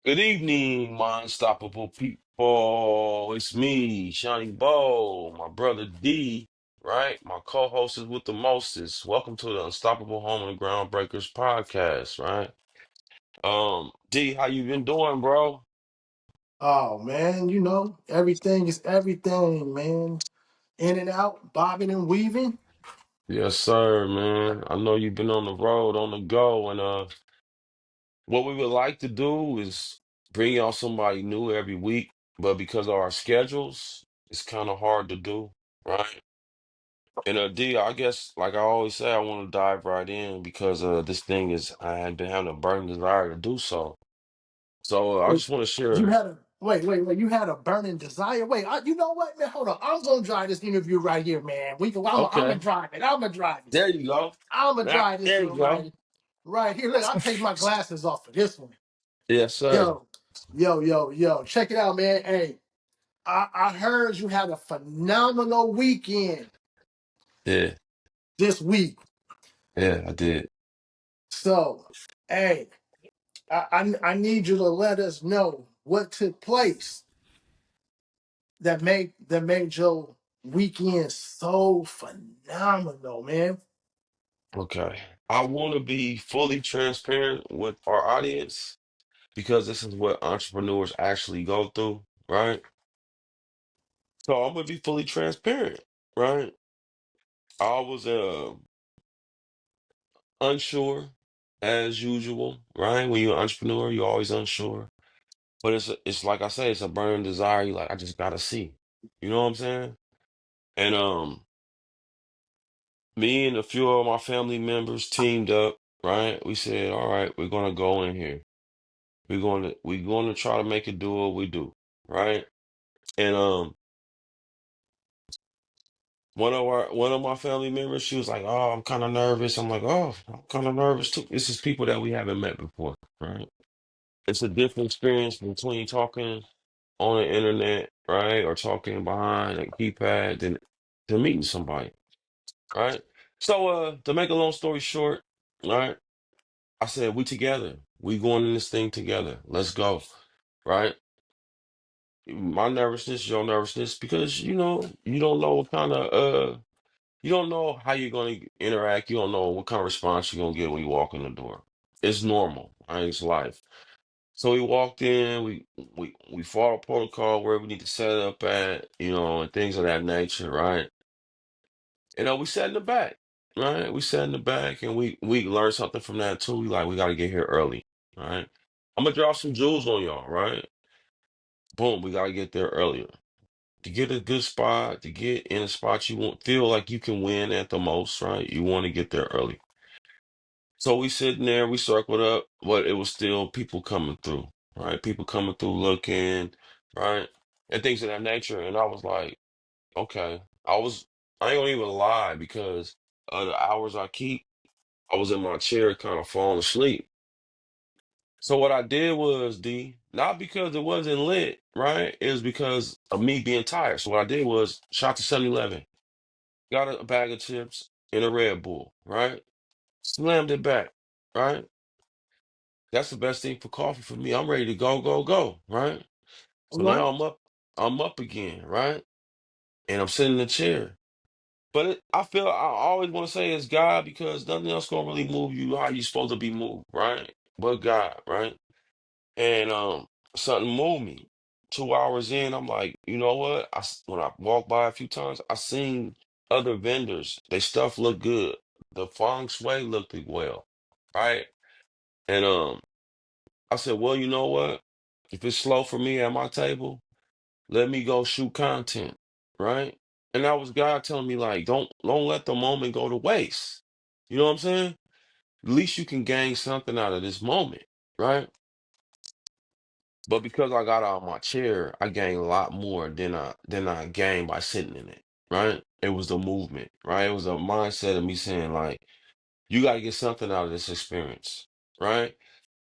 Good evening, my unstoppable people. It's me, Shawny Bo, my brother D, right? My co-host is with the mostest. Welcome to the Unstoppable Home and Groundbreakers podcast, right? D, how you been doing, bro? Oh man, everything is everything, man. In and out, bobbing and weaving. Yes, sir, man. I know you've been on the road, on the go, and what we would like to do is bring y'all somebody new every week, but because of our schedules, it's kind of hard to do, right? And D, I guess, like I always say, I want to dive right in because this thing is, I had been having a burning desire to do so. So I Wait, just want to you share. had a wait. You had a burning desire. Wait, you know what, man? Hold on. I'm gonna drive this interview right here, man. I'm gonna Okay, drive it. I'm gonna drive it. there you go. I'm gonna Ah, drive this there one you go. right here. Look, I'll take my glasses off for this one. Yes, sir. Yo, yo. Check it out, man. Hey, I heard you had a phenomenal weekend Yeah, this week. yeah, I did. So, hey. I need you to let us know what took place that made your weekend so phenomenal, man. Okay. I want to be fully transparent with our audience because this is what entrepreneurs actually go through, right? So I'm gonna be fully transparent, right? I was unsure as usual, right? When you're an entrepreneur, you're always unsure. But it's like I say, it's a burning desire. You like, I just gotta see. You know what I'm saying? And me and a few of my family members teamed up, right? We said, all right, we're gonna go in here. We're gonna try to make it do what we do, right? And one of my family members, she was like, "Oh, I'm kind of nervous." I'm like, "Oh, I'm kind of nervous too." This is people that we haven't met before, right? It's a different experience between talking on the internet, right, or talking behind a keypad than to meeting somebody, right? So, to make a long story short, right, I said we together, we going in this thing together. Let's go, right? My nervousness, your nervousness, because you don't know what kind of you don't know how you're going to interact. You don't know what kind of response you're going to get when you walk in the door. It's normal, right? It's life. So we walked in, we followed protocol where we need to set up at, and things of that nature, right? We sat in the back, right? We sat in the back and we learned something from that too. We gotta get here early, right? I'm gonna drop some jewels on y'all, right? Boom, we gotta get there earlier. To get a good spot, to get in a spot you won't feel like you can win at the most, right? You want to get there early. So we sitting there, we circled up, but it was still people coming through, right? People coming through looking, right? And things of that nature. And I was like, okay. I ain't gonna even lie because of the hours I keep, I was in my chair kind of falling asleep. So what I did was, not because it wasn't lit, right? It was because of me being tired. So what I did was shot to 7-Eleven, got a bag of chips and a Red Bull, right? Slammed it back, right? That's the best thing for coffee for me. I'm ready to go, go, go, right? All So right. now I'm up again, right? And I'm sitting in the chair. But I feel I always want to say it's God because nothing else gonna really move you how you supposed to be moved, right? But God, right? And something moved me. 2 hours in, I'm like, you know what? When I walked by a few times, I seen other vendors. They stuff looked good. The feng shui looked well, right? And I said, well, you know what? If it's slow for me at my table, let me go shoot content, right? And that was God telling me, like, don't let the moment go to waste. You know what I'm saying? At least you can gain something out of this moment, right? But because I got out of my chair, I gained a lot more than I gained by sitting in it, right? It was the movement, right? It was a mindset of me saying, like, you got to get something out of this experience, right?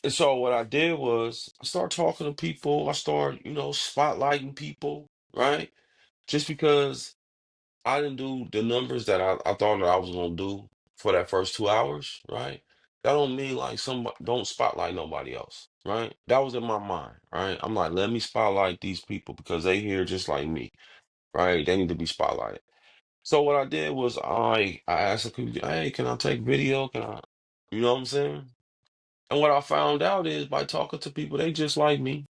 And so what I did was I started talking to people. I started, spotlighting people, right? Just because I didn't do the numbers that I thought that I was gonna do for that first 2 hours, right? That don't mean like somebody don't spotlight nobody else, right? That was in my mind, right? I'm like, let me spotlight these people because they here just like me, right? They need to be spotlighted. So what I did was I asked the people, hey, can I take video? Can I, you know what I'm saying? And what I found out is by talking to people, they just like me.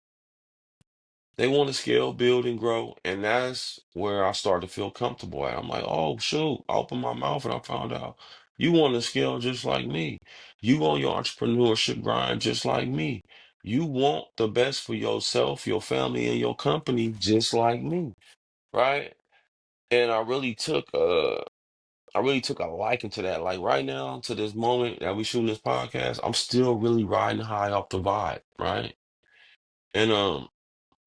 They want to scale, build, and grow. And that's where I started to feel comfortable at. I'm like, oh, shoot. I opened my mouth and I found out you want to scale just like me. You on your entrepreneurship grind just like me. You want the best for yourself, your family, and your company just like me. Right. And I really took a liking to that. Like right now, to this moment that we shooting this podcast, I'm still really riding high off the vibe. Right. And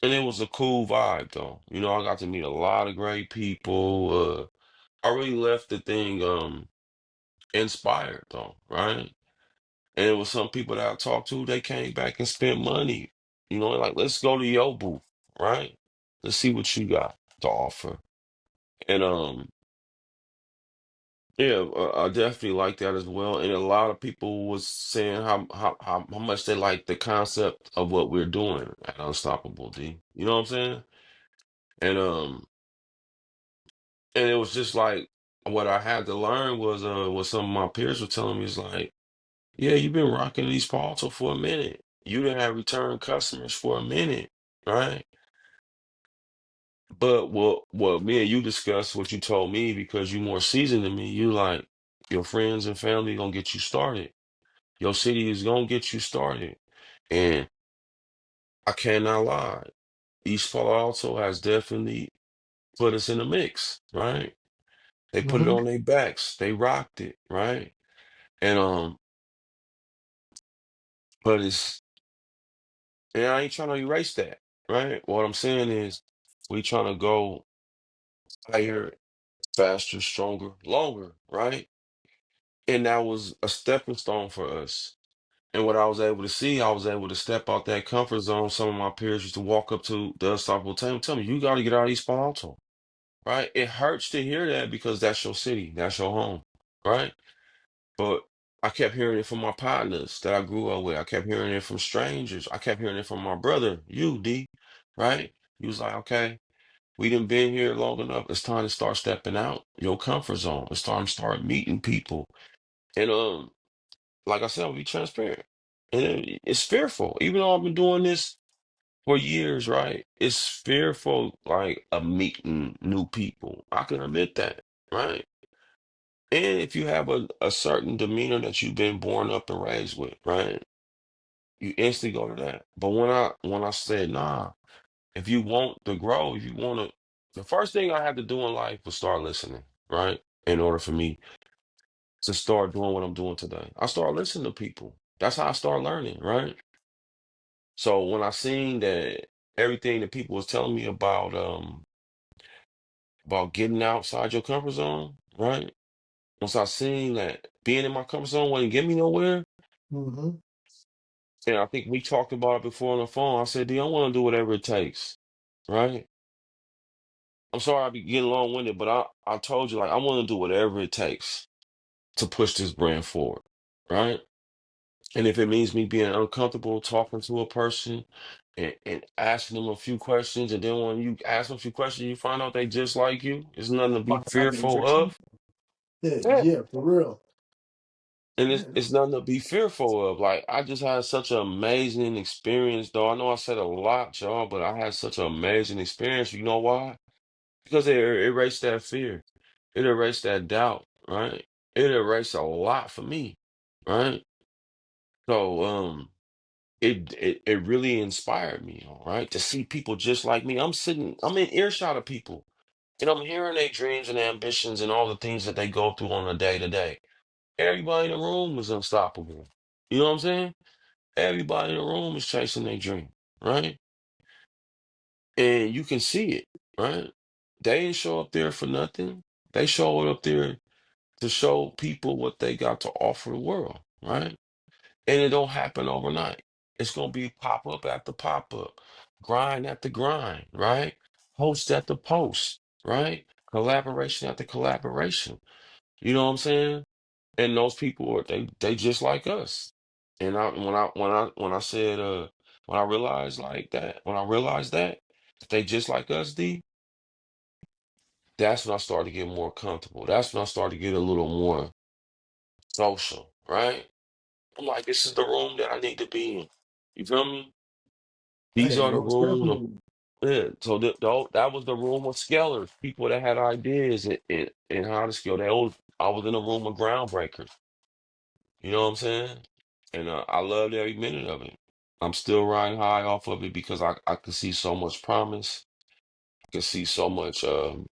and it was a cool vibe though. You know, I got to meet a lot of great people. I really left the thing inspired though, right? And it was some people that I talked to, they came back and spent money. You know, like let's go to your booth, right? Let's see what you got to offer. And yeah, I definitely like that as well. And a lot of people was saying how much they like the concept of what we're doing at Unstoppable D. You know what I'm saying? And and it was just like what I had to learn was what some of my peers were telling me is like, yeah, you've been rocking these Palto for a minute. You didn't have return customers for a minute, right? But what me and you discussed, what you told me, because you more seasoned than me, you like your friends and family gonna get you started. Your city is gonna get you started. And I cannot lie. East Palo Alto has definitely put us in the mix, right? They put it Mm-hmm. on their backs. They rocked it, right? And but and I ain't trying to erase that, right? What I'm saying is we trying to go higher, faster, stronger, longer, right? And that was a stepping stone for us. And what I was able to see, I was able to step out that comfort zone. Some of my peers used to walk up to the unstoppable team, tell me, you got to get out of East Palo Alto, right? It hurts to hear that because that's your city, that's your home, right? But I kept hearing it from my partners that I grew up with. I kept hearing it from strangers. I kept hearing it from my brother, you, D, right? He was like, okay, we done been here long enough. It's time to start stepping out your comfort zone. It's time to start meeting people. And like I said, I'll be transparent. And it's fearful. Even though I've been doing this for years, right? It's fearful, like of meeting new people. I can admit that, right? And if you have a certain demeanor that you've been born up and raised with, right? You instantly go to that. But when I said, nah, if you want to grow, if you want to, the first thing I had to do in life was start listening, right? In order for me to start doing what I'm doing today. I started listening to people. That's how I started learning, right? So when I seen that everything that people was telling me about getting outside your comfort zone, right? Once I seen that being in my comfort zone wasn't getting me nowhere, Mm-hmm. and I think we talked about it before on the phone. I said, D, I want to do whatever it takes, right? I'm sorry I be getting long-winded, but I told you, like, I want to do whatever it takes to push this brand forward, right? And if it means me being uncomfortable talking to a person and asking them a few questions, and then when you ask them a few questions, you find out they just like you, it's nothing to be Find out the fearful rejection. of. Yeah, Yeah. yeah, for real. And Yeah. it's nothing to be fearful of. Like, I just had such an amazing experience, though. I know I said a lot, y'all, but I had such an amazing experience. You know why? Because it erased that fear. It erased that doubt, right? It erased a lot for me, right? So, it really inspired me, all right, to see people just like me. I'm in earshot of people, and I'm hearing their dreams and ambitions and all the things that they go through on a day to day. Everybody in the room is unstoppable. You know what I'm saying? Everybody in the room is chasing their dream, right? And you can see it, right? They didn't show up there for nothing. They showed up there to show people what they got to offer the world, right? And it don't happen overnight. It's gonna be pop up after pop up, grind after grind, right? Post after post, right? Collaboration after collaboration. You know what I'm saying? And those people are they just like us. And when I said when I realized like that, when I realized that they just like us, D, that's when I started to get more comfortable. That's when I started to get a little more social, right? I'm like, this is the room that I need to be in. You feel me? These Hey, are the most rooms of, definitely. yeah. So that was the room of scalers, people that had ideas and how to scale. I was in a room of groundbreakers. You know what I'm saying? And I loved every minute of it. I'm still riding high off of it because I could see so much promise. I could see so much, so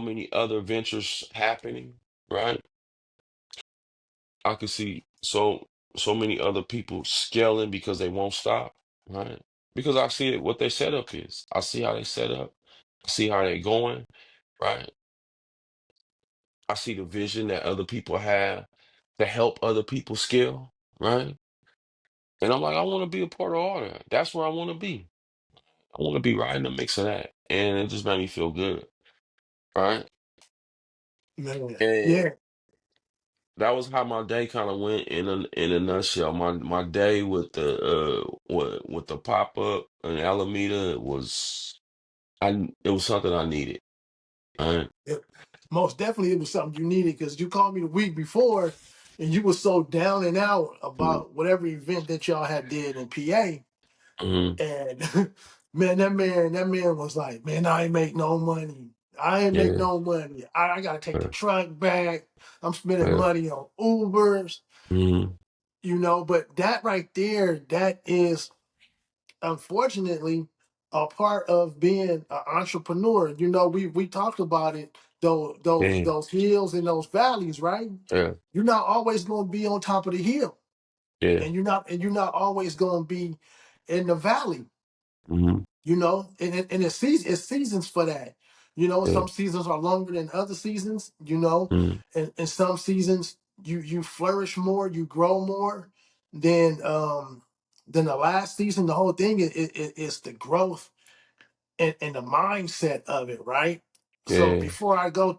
many other ventures happening, right? I could see so many other people scaling because they won't stop, right? Because I see it, what their setup is. I see how they set up. I see how they're going, right? I see the vision that other people have to help other people scale, right? And I'm like, I want to be a part of all that. That's where I want to be. I want to be right in the mix of that. And it just made me feel good, right? Man. And Yeah. that was how my day kind of went in a nutshell. My day with the with the pop up in Alameda was it was something I needed. Right? It- most definitely it was something you needed because you called me the week before and you were so down and out Mm-hmm. about whatever event that y'all had did in PA. Mm-hmm. And man, that man was like, man, I ain't make no money. I ain't make Yeah. no money. I gotta take the Yeah. truck back. I'm spending Yeah. money on Ubers, Mm-hmm. but that right there, that is unfortunately a part of being an entrepreneur. We talked about it, Yeah. those hills and those valleys, right? Yeah. You're not always gonna be on top of the hill, Yeah. and you're not always gonna be in the valley. Mm-hmm. And it's seasons for that. Yeah. Some seasons are longer than other seasons. Mm-hmm. And some seasons you flourish more, you grow more than the last season. The whole thing is the growth and the mindset of it, right? So Yeah. before I go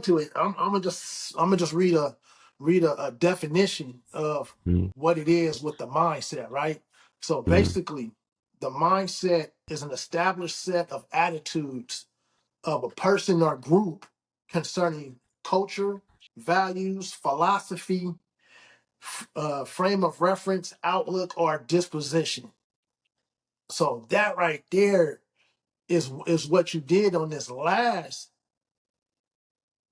to it, I'm gonna just read a definition of Mm-hmm. what it is with the mindset, right? So Mm-hmm. basically, the mindset is an established set of attitudes of a person or group concerning culture, values, philosophy, frame of reference, outlook, or disposition. So that right there is what you did on this last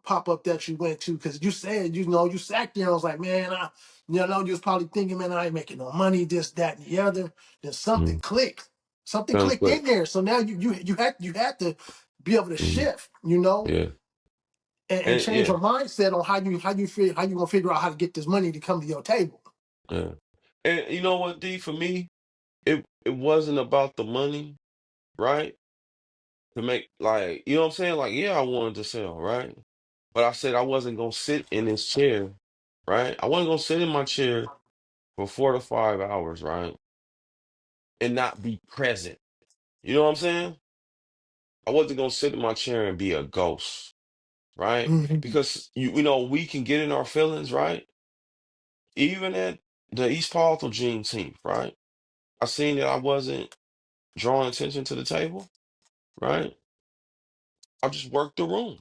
pop up that you went to, because you said, you sat there and was like, man, you was probably thinking, man, I ain't making no money, this, that, and the other. Then Mm-hmm. something Sounds clicked good. in there. So now you had to be able to Mm-hmm. shift, Yeah. and And change yeah. your mindset on how you gonna figure out how to get this money to come to your table. Yeah. And you know what, D, for me, it wasn't about the money, right? To make like, you know what I'm saying? Like, yeah, I wanted to sell, right? But I said I wasn't gonna sit in this chair, right? I wasn't gonna sit in my chair for 4 to 5 hours, right? And not be present. You know what I'm saying? I wasn't gonna sit in my chair and be a ghost, right? Mhm. Because we can get in our feelings, right? Even at the East Palto Juneteenth, right? I seen that I wasn't drawing attention to the table, right? I just worked the room.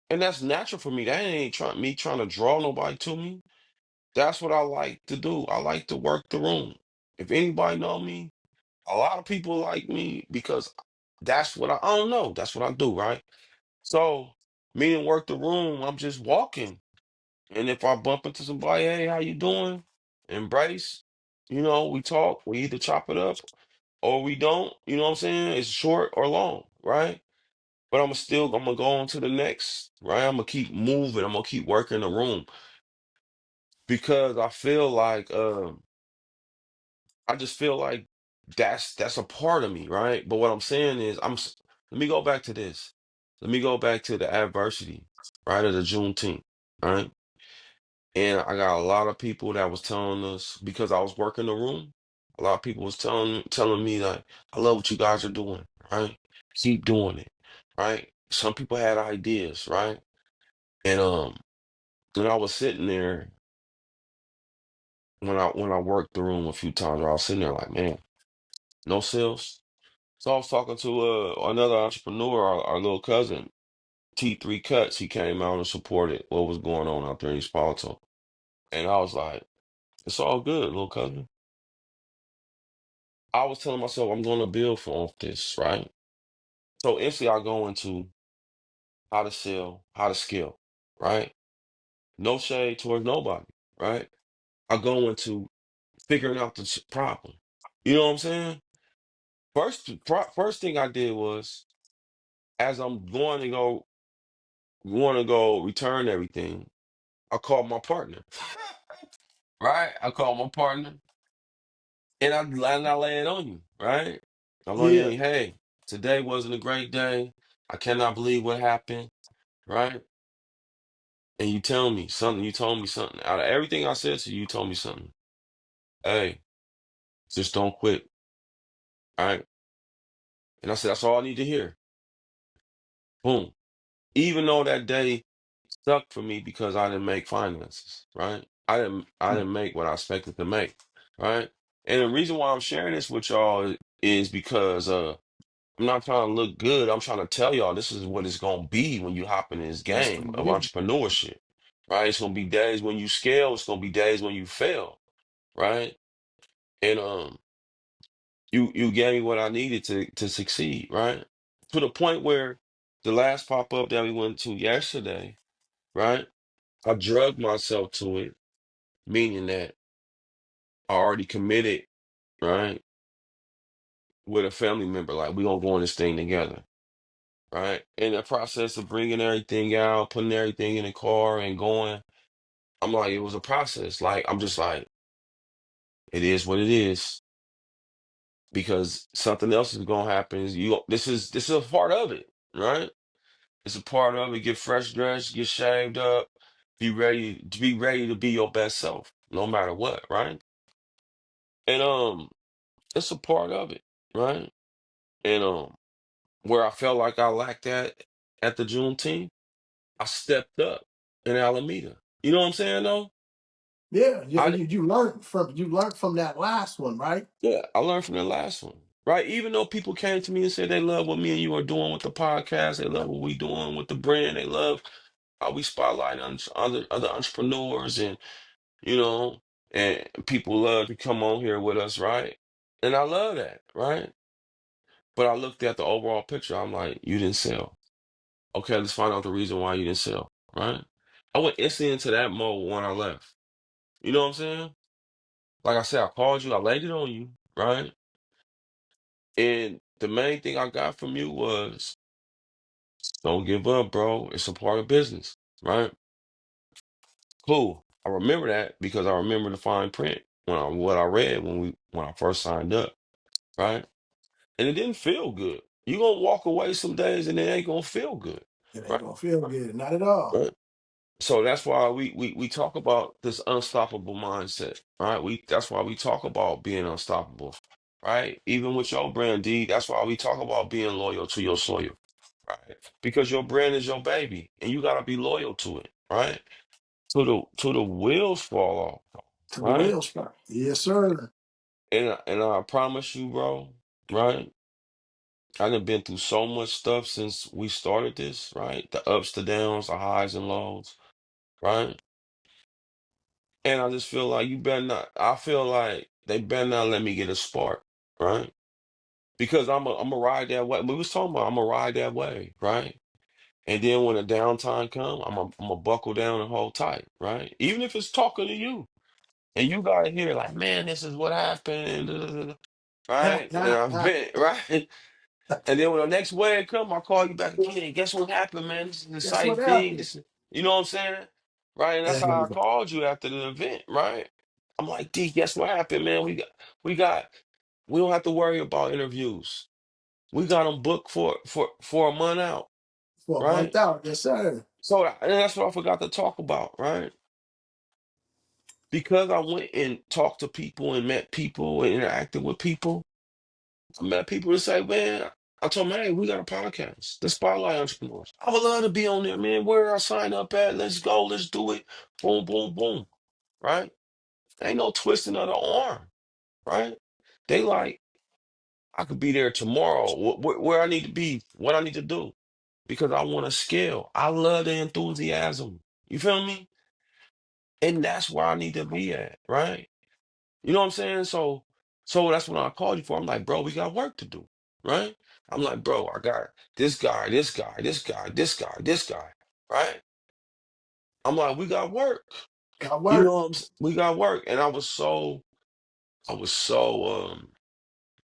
And that's natural for me. That ain't trying to draw nobody to me. That's what I like to do. I like to work the room. If anybody know me, a lot of people like me because that's what I don't know. That's what I do, right? So me and work the room, I'm just walking. And if I bump into somebody, hey, how you doing? Embrace. We talk, we either chop it up or we don't. You know what I'm saying? It's short or long, right? But I'm gonna go on to the next, right? I'm gonna keep moving. I'm gonna keep working the room because I just feel like that's a part of me, right? But what I'm saying is let me go back to this. Let me go back to the adversity, right? Of the Juneteenth, right? And I got a lot of people that was telling us because I was working the room. A lot of people was telling me like, I love what you guys are doing, right? Keep doing it, right? Some people had ideas, right? And And I was sitting there when I worked the room a few times, I was sitting there like, man, no sales. So I was talking to another entrepreneur, our little cousin, T3 Cuts. He came out and supported what was going on out there in East Palo Alto. And I was like, it's all good, little cousin. I was telling myself I'm going to build for off this, right? So instantly I go into how to sell, how to scale, right? No shade towards nobody, right? I go into figuring out the problem. You know what I'm saying? First thing I did was, as I'm going to go return everything, I called my partner. Right? I called my partner and I lay it on you, right? I lay it Yeah. on you, hey, today wasn't a great day. I cannot believe what happened, right? And you tell me something, you told me something. Out of everything I said to you, you told me something. Hey, just don't quit, right? And I said, that's all I need to hear. Boom. Even though that day sucked for me because I didn't make finances, right? I didn't make what I expected to make, right? And the reason why I'm sharing this with y'all is because I'm not trying to look good. I'm trying to tell y'all this is what it's gonna be when you hop in this That's game gonna of be. entrepreneurship, right? It's gonna be days when you scale, it's gonna be days when you fail, right? And you gave me what I needed to succeed, right? To the point where the last pop-up that we went to yesterday, right? I drugged myself to it, meaning that I already committed, right, with a family member. Like, we gonna go on this thing together, right? In the process of bringing everything out, putting everything in the car and going, I'm like, it was a process. Like, I'm just like, it is what it is, because something else is gonna happen. This is a part of it, right? It's a part of it. Get fresh dressed, get shaved up, be ready to be your best self, no matter what, right? And it's a part of it, right? And where I felt like I lacked that at the Juneteenth, I stepped up in Alameda. You know what I'm saying though? Yeah, yeah. I di- You learned from that last one, right? yeah, I learned from the last one. Right. Even though people came to me and said they love what me and you are doing with the podcast, they love what we doing with the brand, they love how we spotlight on other entrepreneurs, and you know, and people love to come on here with us, right? And I love that, right? But I looked at the overall picture. I'm like, you didn't sell. Okay, let's find out the reason why you didn't sell, right? I went instantly into that mode when I left. You know what I'm saying? Like I said, I called you, I laid it on you, right? And the main thing I got from you was, don't give up, bro. It's a part of business, right? Cool. I remember that because I remember the fine print what I read when I first signed up, right? And it didn't feel good. You gonna walk away some days and it ain't gonna feel good, It ain't right? gonna feel good, not at all. Right. So that's why we talk about this unstoppable mindset, right? That's why we talk about being unstoppable, right? Even with your brand, D, that's why we talk about being loyal to your soil, right? Because your brand is your baby, and you gotta be loyal to it, right? To the wheels fall off, To the right? wheels start. Yes, sir. And I promise you, bro, right? I done been through so much stuff since we started this, right? The ups, the downs, the highs and lows, right? And I just feel like you better not. I feel like they better not let me get a spark, right? Because I'm a ride that way. We was talking about I'm a ride that way, right? And then when the downtime come, I'm a buckle down and hold tight, right? Even if it's talking to you, and you gotta hear like, man, this is what happened, da, da, da, da," right? And I've been right. And then when the next wave come, I call you back again. Guess what happened, man? This is an Guess exciting what thing. happened? This is, you know what I'm saying? Right? And that's how I And called you after the event, right? I'm like, D, guess what happened, man? We got we don't have to worry about interviews. We got them booked for a month out, for a month right? out, yes, sir. So and that's what I forgot to talk about, right? Because I went and talked to people and met people and interacted with people, I met people that say, man, I told him, hey, we got a podcast, the Spotlight Entrepreneurs. I would love to be on there, man. Where I sign up at? Let's go. Let's do it. Boom, boom, boom. Right? Ain't no twisting of the arm. Right? They like, I could be there tomorrow. Where I need to be, what I need to do, because I want to scale. I love the enthusiasm. You feel me? And that's where I need to be at. Right? You know what I'm saying? So that's what I called you for. I'm like, bro, we got work to do, right? I'm like, bro, I got this guy, this guy, this guy, this guy, this guy, right? I'm like, we got work. Got You work. know we got work. And I was so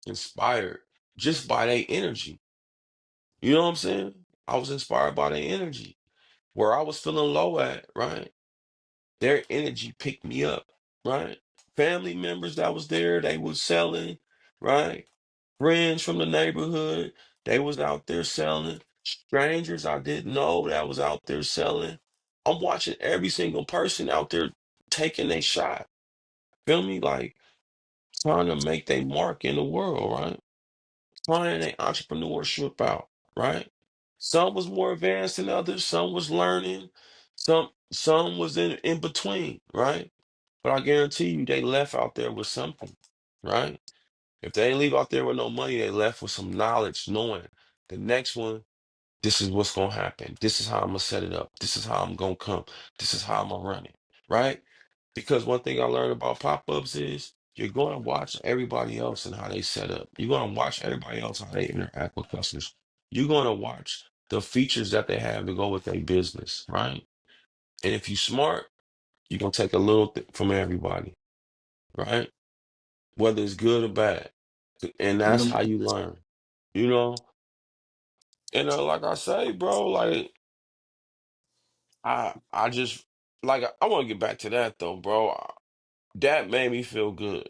inspired just by their energy. You know what I'm saying? I was inspired by their energy. Where I was feeling low at, right? Their energy picked me up, right? Family members that was there, they was selling, right? Friends from the neighborhood, they was out there selling. Strangers I didn't know that was out there selling. I'm watching every single person out there taking a shot. Feel me? Like trying to make their mark in the world, right? Trying their entrepreneurship out, right? Some was more advanced than others, some was learning, some was in between, right? But I guarantee you they left out there with something, right? If they ain't leave out there with no money, they left with some knowledge, knowing the next one, this is what's gonna happen. This is how I'm gonna set it up. This is how I'm gonna come. This is how I'm gonna run it. Right? Because one thing I learned about pop-ups is you're gonna watch everybody else and how they set up. You're gonna watch everybody else how they interact with customers. You're gonna watch the features that they have to go with their business, right? And if you smart, you're gonna take a little from everybody, right? Whether it's good or bad. And that's You how you learn, you know? And like I say, bro, like I just like I want to get back to that though, bro. That made me feel good,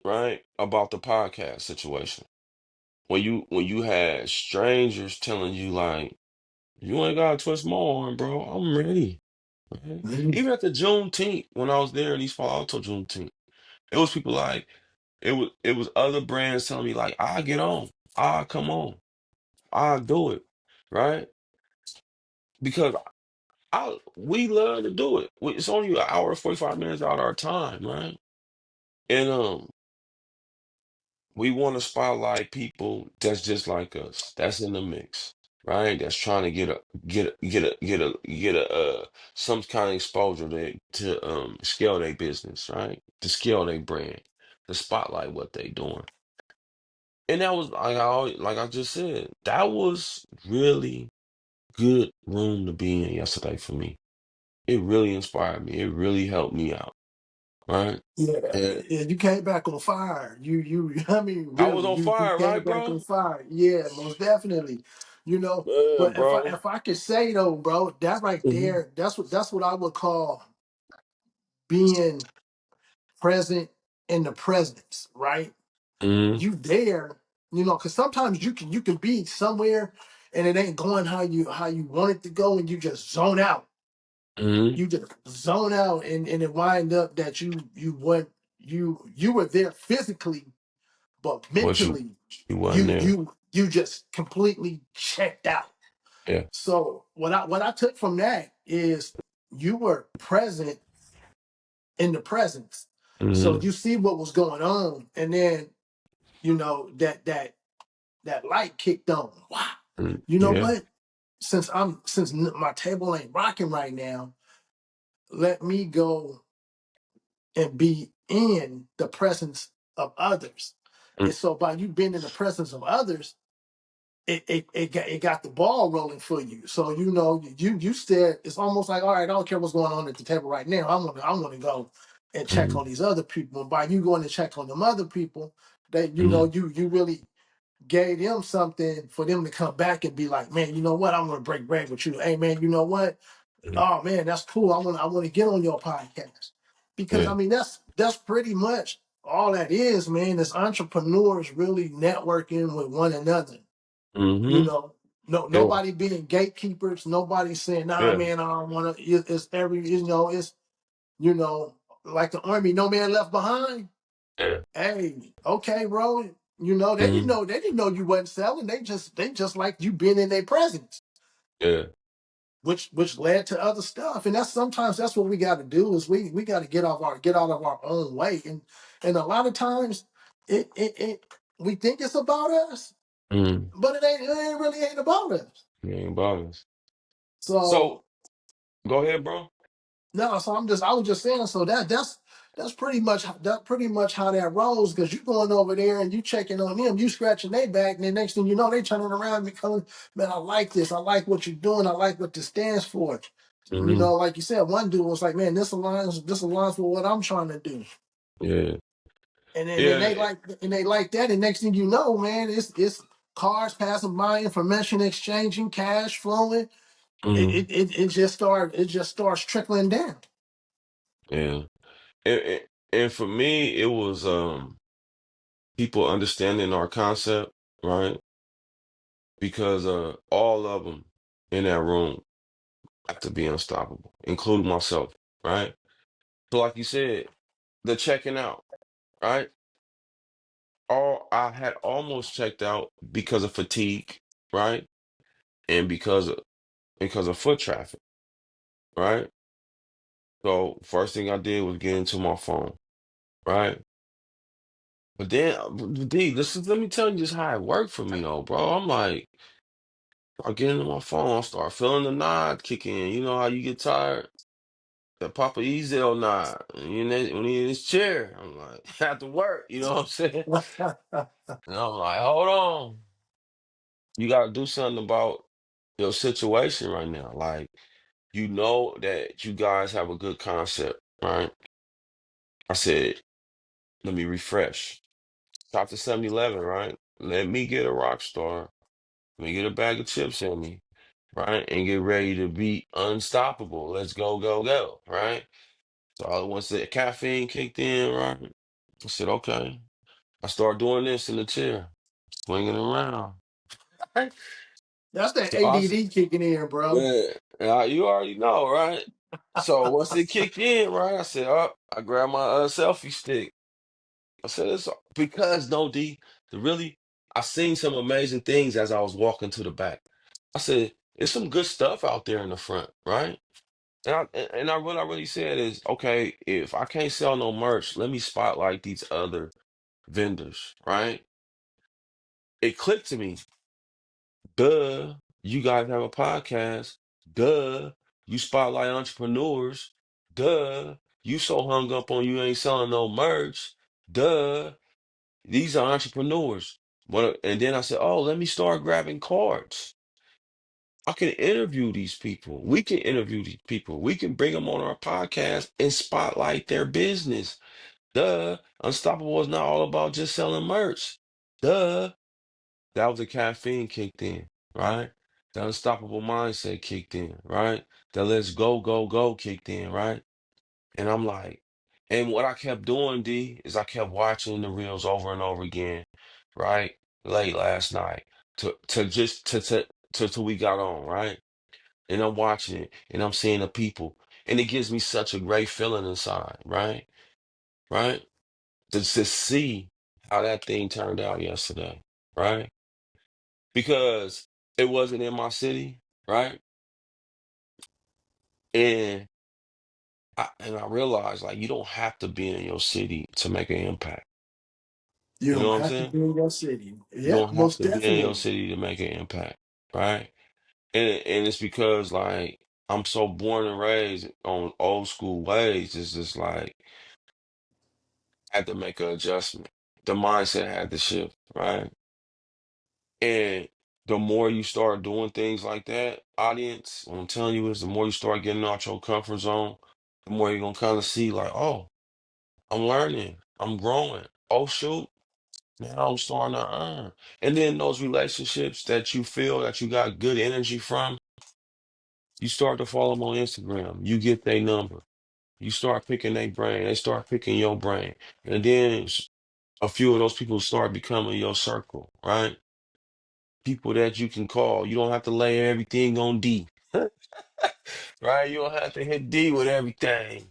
right? About the podcast situation. When you had strangers telling you like, you ain't gotta twist my arm, bro. I'm ready. Right? know, Even at the Juneteenth, when I was there in East Palo Alto Juneteenth, it was people like it was other brands telling me like, I get on, I come on, I do it, right? Because we love to do it. It's only an hour and 45 minutes out of our time, right? And we want to spotlight people that's just like us, that's in the mix, right? That's trying to get a some kind of exposure to scale their business, right? To scale their brand, to spotlight what they doing. And that was like I just said, that was really good room to be in yesterday for me. It really inspired me. It really helped me out. Right? yeah, And yeah, you came back on fire. I mean, I was really, on you fire, came right, back bro? on fire. Yeah, most definitely. You know, Yeah, but if I bro. if I could say though, bro, that right Hmm. there, that's what I would call being present in the presence, right? Hmm. You there, because sometimes you can be somewhere and it ain't going how you want it to go, and you just zone out. Hmm. You just zone out, and it wind up that you were there physically, but But mentally you wasn't you there. you you just completely checked out. Yeah. So what I took from that is you were present in the presence. So Hmm. you see what was going on, and then that light kicked on. Wow. You know Yeah. what? Since my table ain't rocking right now, let me go and be in the presence of others. Mm, And so by you being in the presence of others, it got the ball rolling for you. So you said it's almost like, all right, I don't care what's going on at the table right now. I want to go and check mm, on these other people. And by you going to check on them other people, that mm, you really gave them something for them to come back and be like, man, you know what? I'm gonna break bread with you. Hey man, you know what? mm. Oh man, that's cool. I want to get on your podcast. Because Yeah. I mean that's pretty much all that is, man. Is entrepreneurs really networking with one another. You Hmm. know, no Yeah. nobody being gatekeepers, nobody saying, nah Yeah. man, I don't wanna it's every it's you know, like the army, no man left behind. Yeah. Hey, okay, bro. You know, Mm-hmm. they didn't know you wasn't selling. They just like you being in their presence, Yeah. which led to other stuff. And that's sometimes that's what we got to do is we got to get out of our own way. And a lot of times it we think it's about us, Mm-hmm. but it really ain't about us. Yeah, ain't bothers. So So go ahead, bro. no, so I was just saying, so that's pretty much how that rolls, because you going over there and you checking on them, you scratching their back, and then next thing you know, they turning around and becoming, man, I like this, I like what you're doing, I like what this stands for. You Mm-hmm. know, like you said, one dude was like, man, this aligns with what I'm trying to do. Yeah. And then Yeah. they like that, and next thing you know, man, it's cars passing by, information exchanging, cash flowing. Mm-hmm. It just starts trickling down. Yeah. And, and for me, it was people understanding our concept, right? Because all of them in that room have to be unstoppable, including myself, right? So like you said, the checking out, right? All I had almost checked out because of fatigue, right? And because of foot traffic, right? So first thing I did was get into my phone, right? But then, D, let me tell you just how it worked for me though, bro. I'm like, I get into my phone, I start feeling the nod kick in. You know how you get tired? That Papa Ezel nod. And when he in his chair, I'm like, have to work, you know what I'm saying? And I'm like, hold on. You gotta do something about your situation right now. Like, you know that you guys have a good concept, right? I said, let me refresh. Stop to 7-Eleven, right? Let me get a rock star. Let me get a bag of chips in me, right? And get ready to be unstoppable. Let's go, go, go, right? So once the caffeine kicked in, right? I said, okay. I start doing this in the chair, swinging around. Right? That's that So I said, ADD kicking in, bro. man, you already know, right? So once it kicked in, right, I said, oh, I grabbed my selfie stick. I said, it's because no D, really, I seen some amazing things as I was walking to the back. I said, there's some good stuff out there in the front, right? What I really said is, okay, if I can't sell no merch, let me spotlight these other vendors, right? It clicked to me. Duh, you guys have a podcast. Duh, you spotlight entrepreneurs. Duh, you so hung up on you ain't selling no merch. Duh, these are entrepreneurs. And then I said, oh, let me start grabbing cards. I can interview these people. We can interview these people. We can bring them on our podcast and spotlight their business. Duh, Unstoppable is not all about just selling merch. Duh. That was the caffeine kicked in, right? The unstoppable mindset kicked in, right? The let's go, go, go kicked in, right? And I'm like, and what I kept doing, D, is I kept watching the reels over and over again, right? Late last night to just to till we got on, right? And I'm watching it and I'm seeing the people. And it gives me such a great feeling inside, right? Right? To see how that thing turned out yesterday, right? Because it wasn't in my city, right? And I realized like you don't have to be in your city to make an impact. You You know don't what I'm have to saying? be in your city. You Yeah, don't have most to be in your definitely. city to make an impact, right? And it's because like I'm so born and raised on old school ways. It's just like I had to make an adjustment. The mindset had to shift, right? And the more you start doing things like that, audience, what I'm telling you is the more you start getting out your comfort zone, the more you're gonna kind of see like, oh, I'm learning, I'm growing. Oh shoot, now I'm starting to earn. And then those relationships that you feel that you got good energy from, you start to follow them on Instagram. You get their number. You start picking their brain. They start picking your brain. And then a few of those people start becoming your circle, right? People that you can call. You don't have to lay everything on D, right? You don't have to hit D with everything.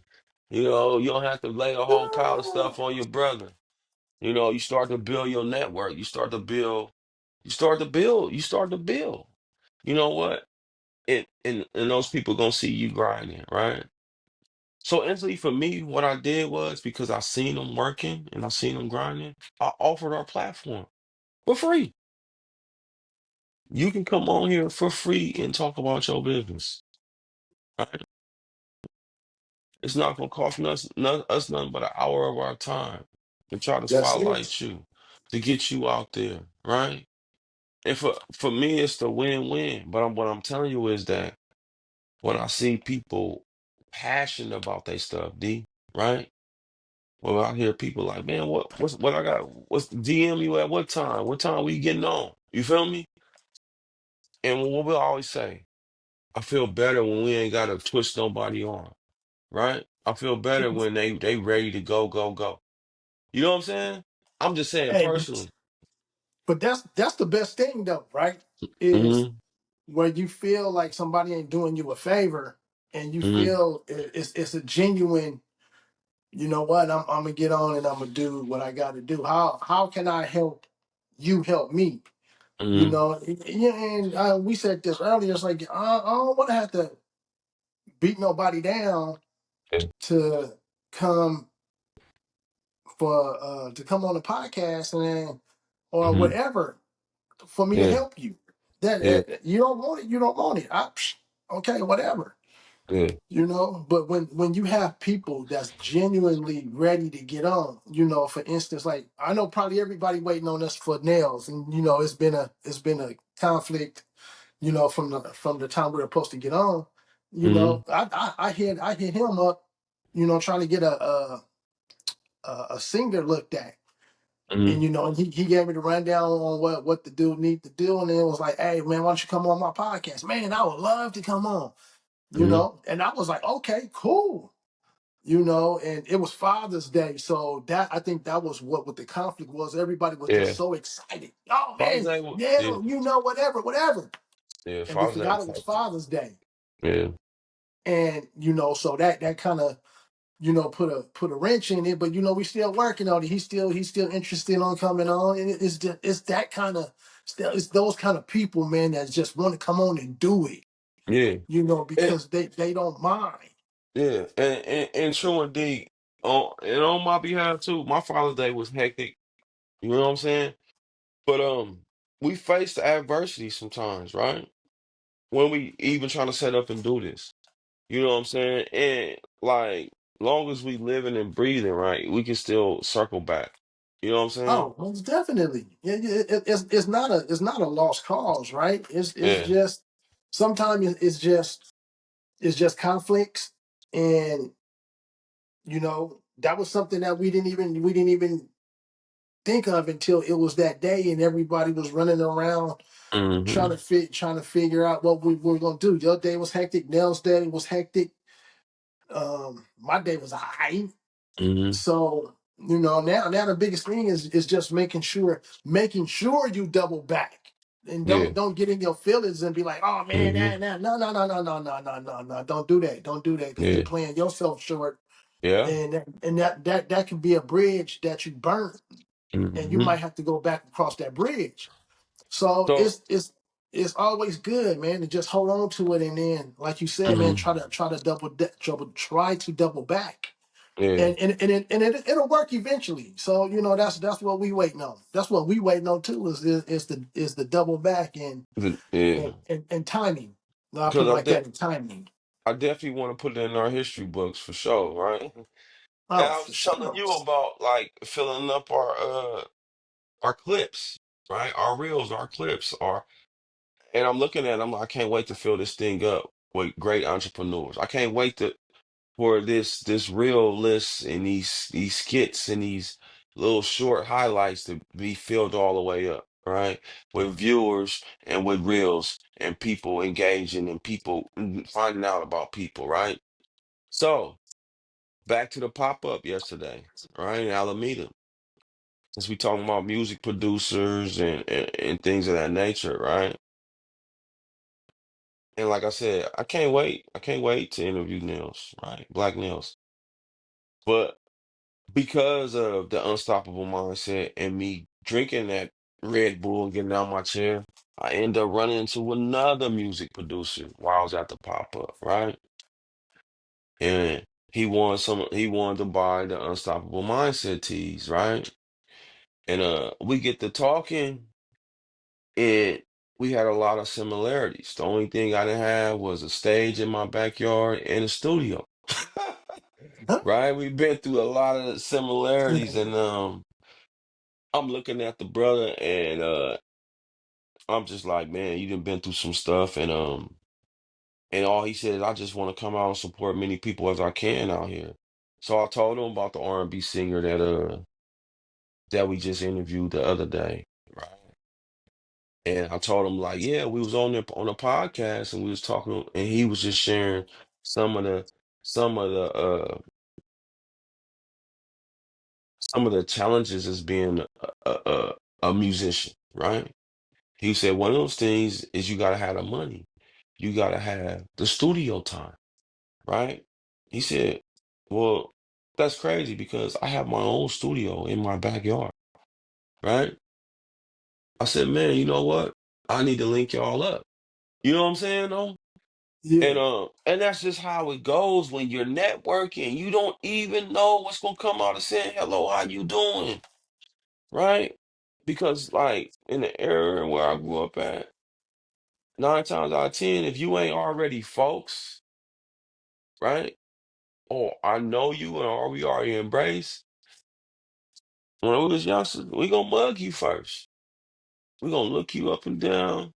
You know, you don't have to lay a whole pile of stuff on your brother. You know, you start to build your network. You start to build. You know what? And those people gonna see you grinding, right? So instantly for me, what I did was because I seen them working and I seen them grinding, I offered our platform for free. You can come on here for free and talk about your business, right? It's not gonna cost us nothing but an hour of our time to try to That's it. spotlight you, to get you out there, right? And for me, it's the win-win. But what I'm telling you is that when I see people passionate about their stuff, right? Well, I hear people like, man, what I got? What's DM you at what time? What time we getting on? You feel me? And what we always say, I feel better when we ain't gotta twist nobody on, right? I feel better when they ready to go, go, go. You know what I'm saying? I'm just saying Hey, personally. but that's the best thing though, right? Is Hmm. where you feel like somebody ain't doing you a favor, and you Hmm. feel it's a genuine. You know what? I'm gonna get on and I'm gonna do what I got to do. How can I help you help me? You Hmm. know, yeah. And we said this earlier. It's like I don't want to have to beat nobody down Yeah. to come to come on the podcast and then or Hmm. whatever for me to Yeah. help you. That Yeah. you don't want it, you don't want it. Okay, whatever. Yeah. You know, but when you have people that's genuinely ready to get on, you know, for instance, like I know probably everybody waiting on us for nails, and you know, it's been a conflict, you know, from the time we were supposed to get on. You Hmm. know, I hit him up, you know, trying to get a singer looked at. Hmm. And you know, and he gave me the rundown on what the dude need to do, and then it was like, "Hey man, why don't you come on my podcast?" Man, I would love to come on, you Hmm. know. And I was like, "Okay, cool," you know. And it was Father's Day, so that I think that was what the conflict was. Everybody was just Yeah. so excited. Oh Father's man, Day. yeah, Yeah. you know, whatever, whatever. Yeah. And we Father's Day forgot was it was hectic. Father's Day, Yeah. and you know, so that kind of put a wrench in it, but you know, we still working on it. He's still interested on coming on, and it's that kind of still it's those kind of people, man, that just want to come on and do it, Yeah. you know, And, because they don't mind. yeah. And true indeed. On my behalf too, my Father's Day was hectic. You know what I'm saying? But we face the adversity sometimes, right? When we even trying to set up and do this. You know what I'm saying? And like long as we living and breathing, right, we can still circle back. You know what I'm saying? Oh, most definitely. Yeah, yeah, it's not a lost cause, right? It's Yeah. just sometimes it's just conflicts, and you know that was something that we didn't even think of until it was that day, and everybody was running around Hmm. trying to figure out what we were gonna do. Your day was hectic. Nell's day was hectic. My day was high. Hmm. So you know now the biggest thing is just making sure you double back and Yeah. don't get in your feelings and be like, oh man, Hmm. no, no, no, no, no, no, no, no, no, don't do that because you're Yeah. playing yourself short, Yeah. and that can be a bridge that you burn, and you Hmm. might have to go back across that bridge. So So, it's always good, man, to just hold on to it, and then, like you said, man, mhm, try to double back, yeah. and it'll work eventually. So you know that's what we waiting on. That's what we waiting on too is the double back and Yeah. and timing. I'll put Because it like that in timing. I definitely want to put it in our history books for sure, right? And Oh, I for was telling sure. you about like filling up our clips, right? Our reels, our clips, and I'm looking at them. I can't wait to fill this thing up with great entrepreneurs. I can't wait to for this reel list and these skits and these little short highlights to be filled all the way up, right? With viewers and with reels and people engaging and people finding out about people, right? So back to the pop-up yesterday, right? In Alameda. As we talking about music producers and things of that nature, right? And like I said, I can't wait. I can't wait to interview Nils, right? Black Nils. But because of the unstoppable mindset and me drinking that Red Bull and getting out my chair, I end up running into another music producer while I was at the pop up, right? And he wanted to buy the unstoppable mindset tees, right? And we get to talking and we had a lot of similarities. The only thing I didn't have was a stage in my backyard and a studio. Huh? Right? We've been through a lot of similarities and I'm looking at the brother and I'm just like, man, you done been through some stuff and all he said is I just want to come out and support many people as I can out here. So I told him about the R&B singer that we just interviewed the other day, right? And I told him like, yeah, we was on there on a podcast and we was talking and he was just sharing some of the some of the uh some of the challenges as being a musician, right? He said one of those things is you gotta have the money. You gotta have the studio time, right? He said, well, that's crazy because I have my own studio in my backyard, right? I said, man, you know what? I need to link y'all up. You know what I'm saying, though? Yeah. And that's just how it goes when you're networking. You don't even know what's gonna come out of saying hello, how you doing, right? Because like in the area where I grew up at, 9 times out of 10, if you ain't already folks, right? Or I know you or we already embrace, when we was youngsters, we gonna mug you first. We gonna look you up and down.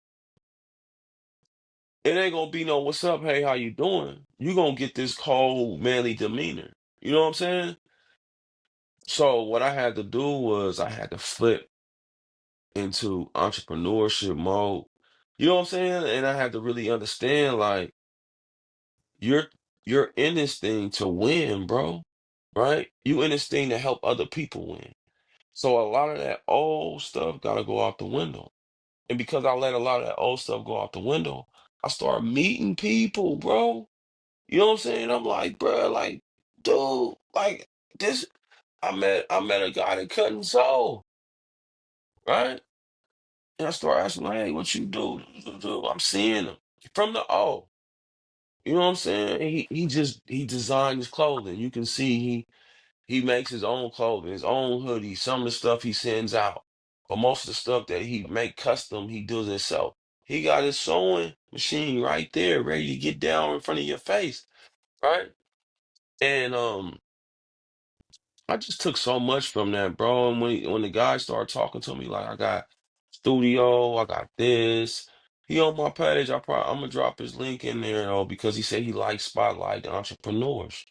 It ain't gonna be no what's up, hey, how you doing? You gonna get this cold, manly demeanor. You know what I'm saying? So what I had to do was I had to flip into entrepreneurship mode. You know what I'm saying? And I had to really understand like you're you're in this thing to win, bro. Right? You in this thing to help other people win. So a lot of that old stuff gotta go out the window. And because I let a lot of that old stuff go out the window, I started meeting people, bro. You know what I'm saying? I'm like, bro, like, dude, like this. I met a guy that couldn't sew, right? And I started asking, like, hey, what you do? I'm seeing him from the O. You know what I'm saying? He designed his clothing. You can see he makes his own clothing, his own hoodies, some of the stuff he sends out. But most of the stuff that he make custom, he does himself. He got his sewing machine right there, ready to get down in front of your face, right? And I just took so much from that, bro. And when the guy started talking to me, like I got studio, I got this. He on my page. I'm gonna drop his link in there though, because he said he likes spotlight entrepreneurs.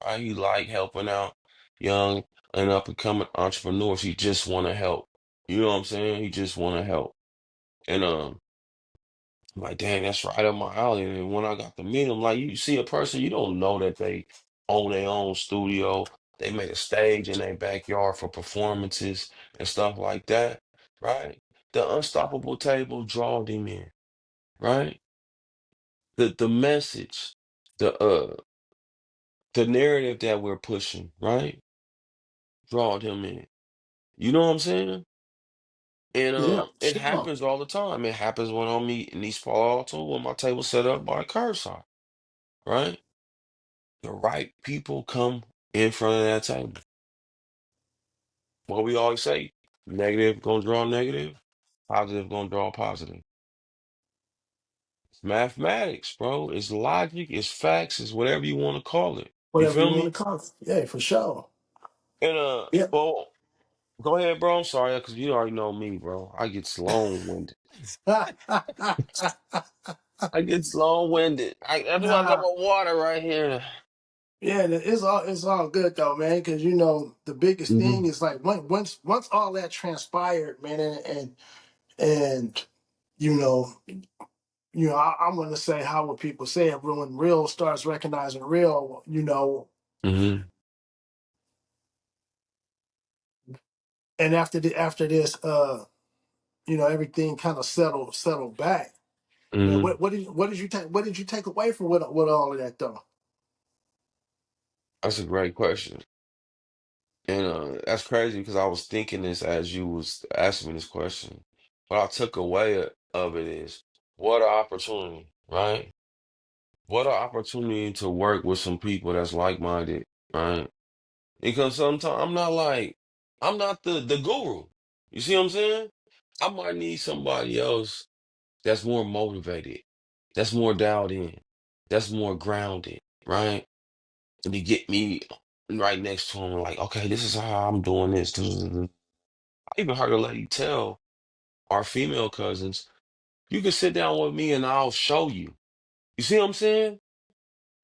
Right? He like helping out young and up and coming entrepreneurs. He just wanna help. You know what I'm saying? He just wanna help. And I'm like, dang, that's right up my alley. And when I got to meet him, like you see a person, you don't know that they own their own studio. They made a stage in their backyard for performances and stuff like that, right? The unstoppable table drawed him in, right? The message, the narrative that we're pushing, right? Drawed him in. You know what I'm saying? And Yeah. it Sure. happens all the time. It happens when I'm in East Palo Alto when my table's set up by a curbside, right? The right people come in front of that table. What we always say, negative gonna draw negative, positive gonna draw positive. It's mathematics, bro. It's logic, it's facts, it's whatever you want to call it. You Whatever you feel want to me? call it. Yeah, for sure. And Yeah. well, go ahead, bro. I'm sorry, because you already know me, bro. I get slow-winded. I get slow-winded. That's why I got Nah. my water right here. Yeah, it's all good though, man. Because the biggest thing Hmm. is like once all that transpired, man, and you know I want to say how would people say it when real starts recognizing real, Hmm. and after this, everything kind of settled back. Man, Hmm. what did you take away from with all of that though? That's a great question. And that's crazy because I was thinking this as you was asking me this question. What I took away of it is what an opportunity, right? What an opportunity to work with some people that's like-minded, right? Because sometimes I'm not the guru. You see what I'm saying? I might need somebody else that's more motivated, that's more dialed in, that's more grounded, right? And to get me right next to him, like, okay, this is how I'm doing this. I even heard a lady tell our female cousins, you can sit down with me and I'll show you. You see what I'm saying?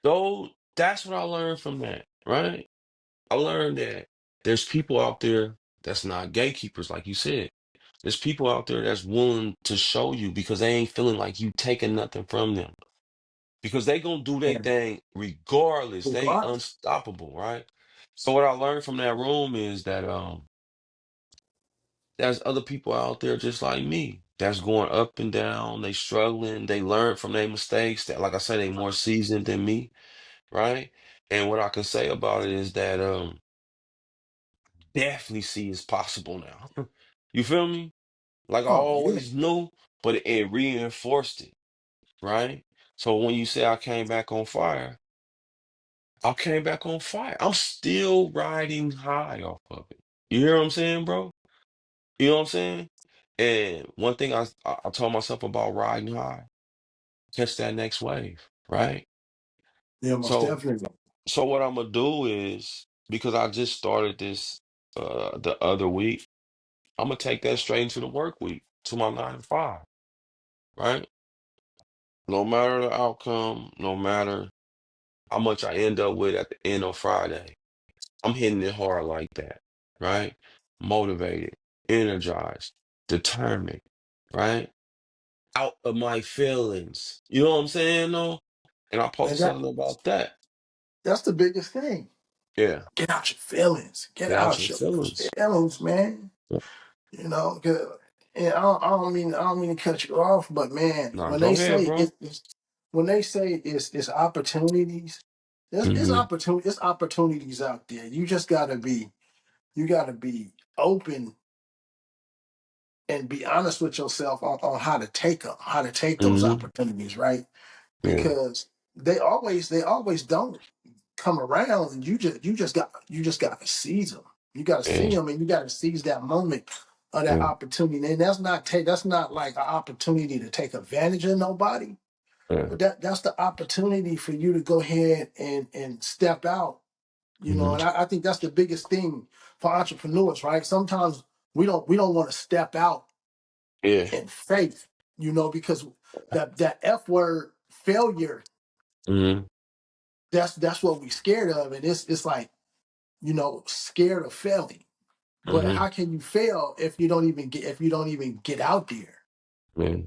Though that's what I learned from that, right? I learned that there's people out there that's not gatekeepers, like you said. There's people out there that's willing to show you because they ain't feeling like you taking nothing from them. Because they gonna do their And thing regardless. They regardless, unstoppable, right? So what I learned from that room is that there's other people out there just like me that's going up and down. They struggling. They learn from their mistakes. That, like I said, they more seasoned than me, right? And what I can say about it is that definitely see it's possible now. You feel me? Like I oh yeah, always knew, but it reinforced it, right? So when you say I came back on fire, I came back on fire. I'm still riding high off of it. You hear what I'm saying, bro? You know what I'm saying? And one thing I told myself about riding high, catch that next wave, right? yeah, most So definitely. so what I'm gonna do is because I just started this the other week, I'm gonna take that straight into the work week to my 9 to 5, right? No matter the outcome, no matter how much I end up with at the end of Friday, I'm hitting it hard like that, right? Motivated, energized, determined, right? Out of my feelings. You know what I'm saying, though? And I And posted something about that. that's the biggest thing. Yeah. Get out your feelings. Get Get out out your your feelings. feelings, man. You know, 'cause- and I don't mean to cut you off, but man, Nah, when go they ahead, say bro. when they say it's opportunities, Mm-hmm. it's opportunities out there. You gotta be open and be honest with yourself on how to take them, how to take those Mm-hmm. opportunities, right? Yeah. Because they always don't come around, and you just got to seize them. You got to see Yeah. them, and you got to seize that moment of that Yeah. opportunity. And that's not like an opportunity to take advantage of nobody, Yeah. but that's the opportunity for you to go ahead and step out. You know, Mm-hmm. and I think that's the biggest thing for entrepreneurs, right? Sometimes we don't want to step out Yeah. in faith, you know, because that F word failure, Mm-hmm. that's what we scared of, and it's like, you know, scared of failing. But Mm-hmm. how can you fail if you don't even get out there? Yeah.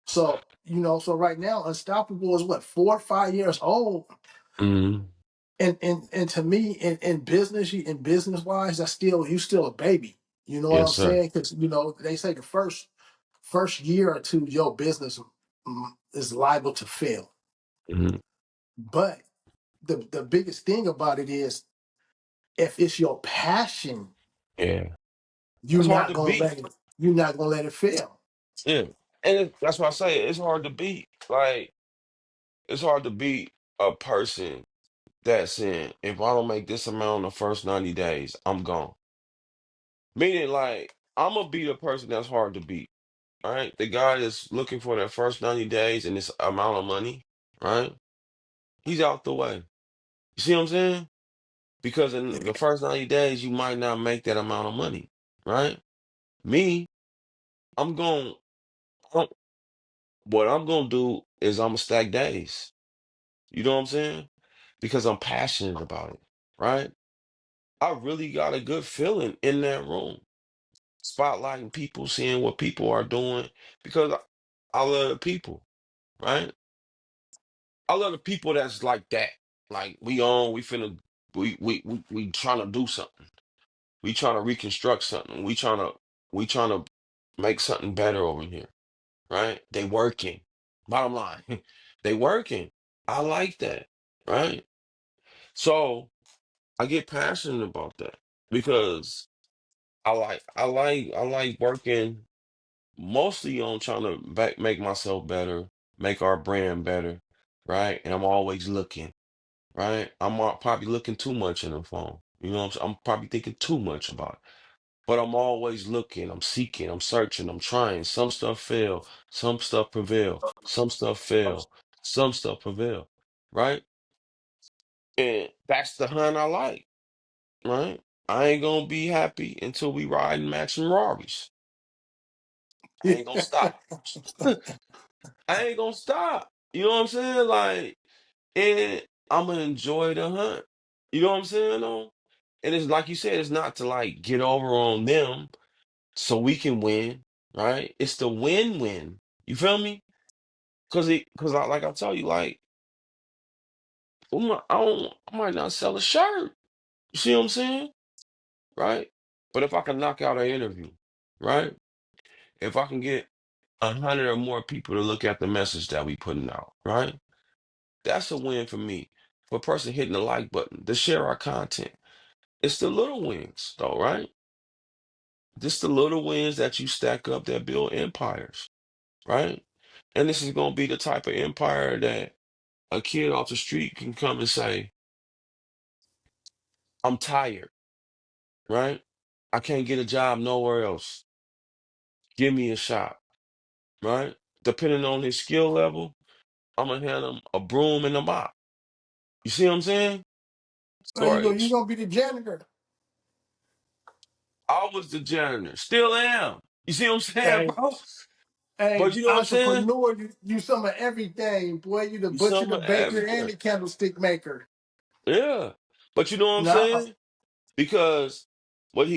So, you know, so right now, Unstoppable is what, 4 or 5 years old. Mm-hmm. And to me, in business, in business wise, that's still you still a baby. You know what Yes, I'm sir. saying? Because you know they say the first year or two, your business is liable to fail. Mm-hmm. But the biggest thing about it is if it's your passion, Yeah. you're It's hard not to gonna beat. let it. You're not gonna let it fail. Yeah. And that's why I say it's hard to beat. Like, it's hard to beat a person that's saying, if I don't make this amount in the first 90 days, I'm gone. Meaning, like, I'm gonna be the person that's hard to beat, right? The guy that's looking for that first 90 days and this amount of money, right? He's out the way. You see what I'm saying? Because in the first 90 days, you might not make that amount of money, right? Me, I'm going, what I'm gonna do is I'm gonna stack days. You know what I'm saying? Because I'm passionate about it, right? I really got a good feeling in that room, spotlighting people, seeing what people are doing, because I love the people, right? I love the people that's like that. Like we finna, we trying to do something. We trying to reconstruct something. We trying to make something better over here, right? They working. Bottom line, they working. I like that, right? So I get passionate about that. because I like working mostly on trying to make myself better, make our brand better, right? And I'm always looking, right? Probably looking too much in the phone. You know what I'm saying? I'm probably thinking too much about it. But I'm always looking, I'm seeking, I'm searching, I'm trying. Some stuff fail, some stuff prevail, some stuff fail, some stuff prevail, right? And that's the hunt I like, right? I ain't gonna be happy until we ride in matching Rarries. I ain't gonna stop. I ain't gonna stop. You know what I'm saying? Like, and I'm gonna enjoy the hunt. You know what I'm saying, though? And it's like you said, it's not to like get over on them so we can win, right? It's the win-win. You feel me? Cause like I tell you, like I might not sell a shirt. You see what I'm saying, right? But if I can knock out an interview, right? If I can get 100 or more people to look at the message that we putting out, right? That's a win for me. For a person hitting the like button to share our content. It's the little wins, though, right? Just the little wins that you stack up that build empires, right? And this is gonna be the type of empire that a kid off the street can come and say, I'm tired, right? I can't get a job nowhere else. Give me a shot, right? Depending on his skill level, I'm gonna hand him a broom and a mop. You see what I'm saying? So you Storage. gonna be the janitor. I was the janitor, still am. You see what I'm saying, Hey, bro? hey, But you know what I'm saying? entrepreneur, you some of everything, boy. You the You butcher, some the of baker, and everything. the candlestick maker. Yeah. But you know what I'm Nah, saying? Because what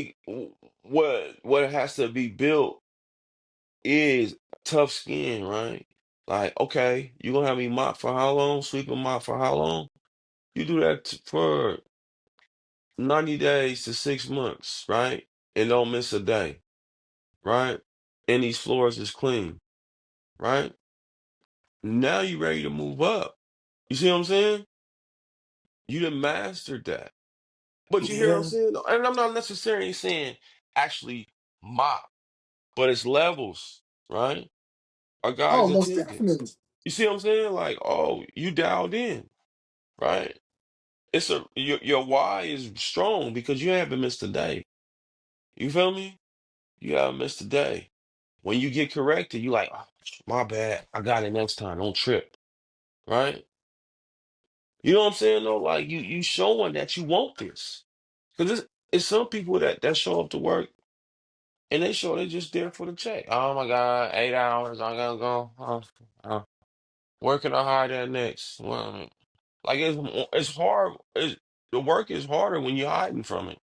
has to be built is tough skin, right? Like, okay, you gonna have me mop for how long? Sweep and mop for how long? You do that for 90 days to 6 months, right? And don't miss a day, right? And these floors is clean, right? Now you ready to move up. You see what I'm saying? You done mastered that. But you hear what I'm yeah. saying? And I'm not necessarily saying actually mop, but it's levels, right? Our Oh, guys most attending. definitely. You see what I'm saying? Like, oh, you dialed in, right? Your why is strong because you haven't missed a day. You feel me? You haven't missed a day. When you get corrected, you like, oh, my bad. I got it next time. Don't trip, right? You know what I'm saying? Though, like you showing that you want this. Because it's some people that show up to work and they show they just there for the check. Oh my God, 8 hours. I gotta go. Where can I hire that next? Well, like it's hard. The work is harder when you're hiding from it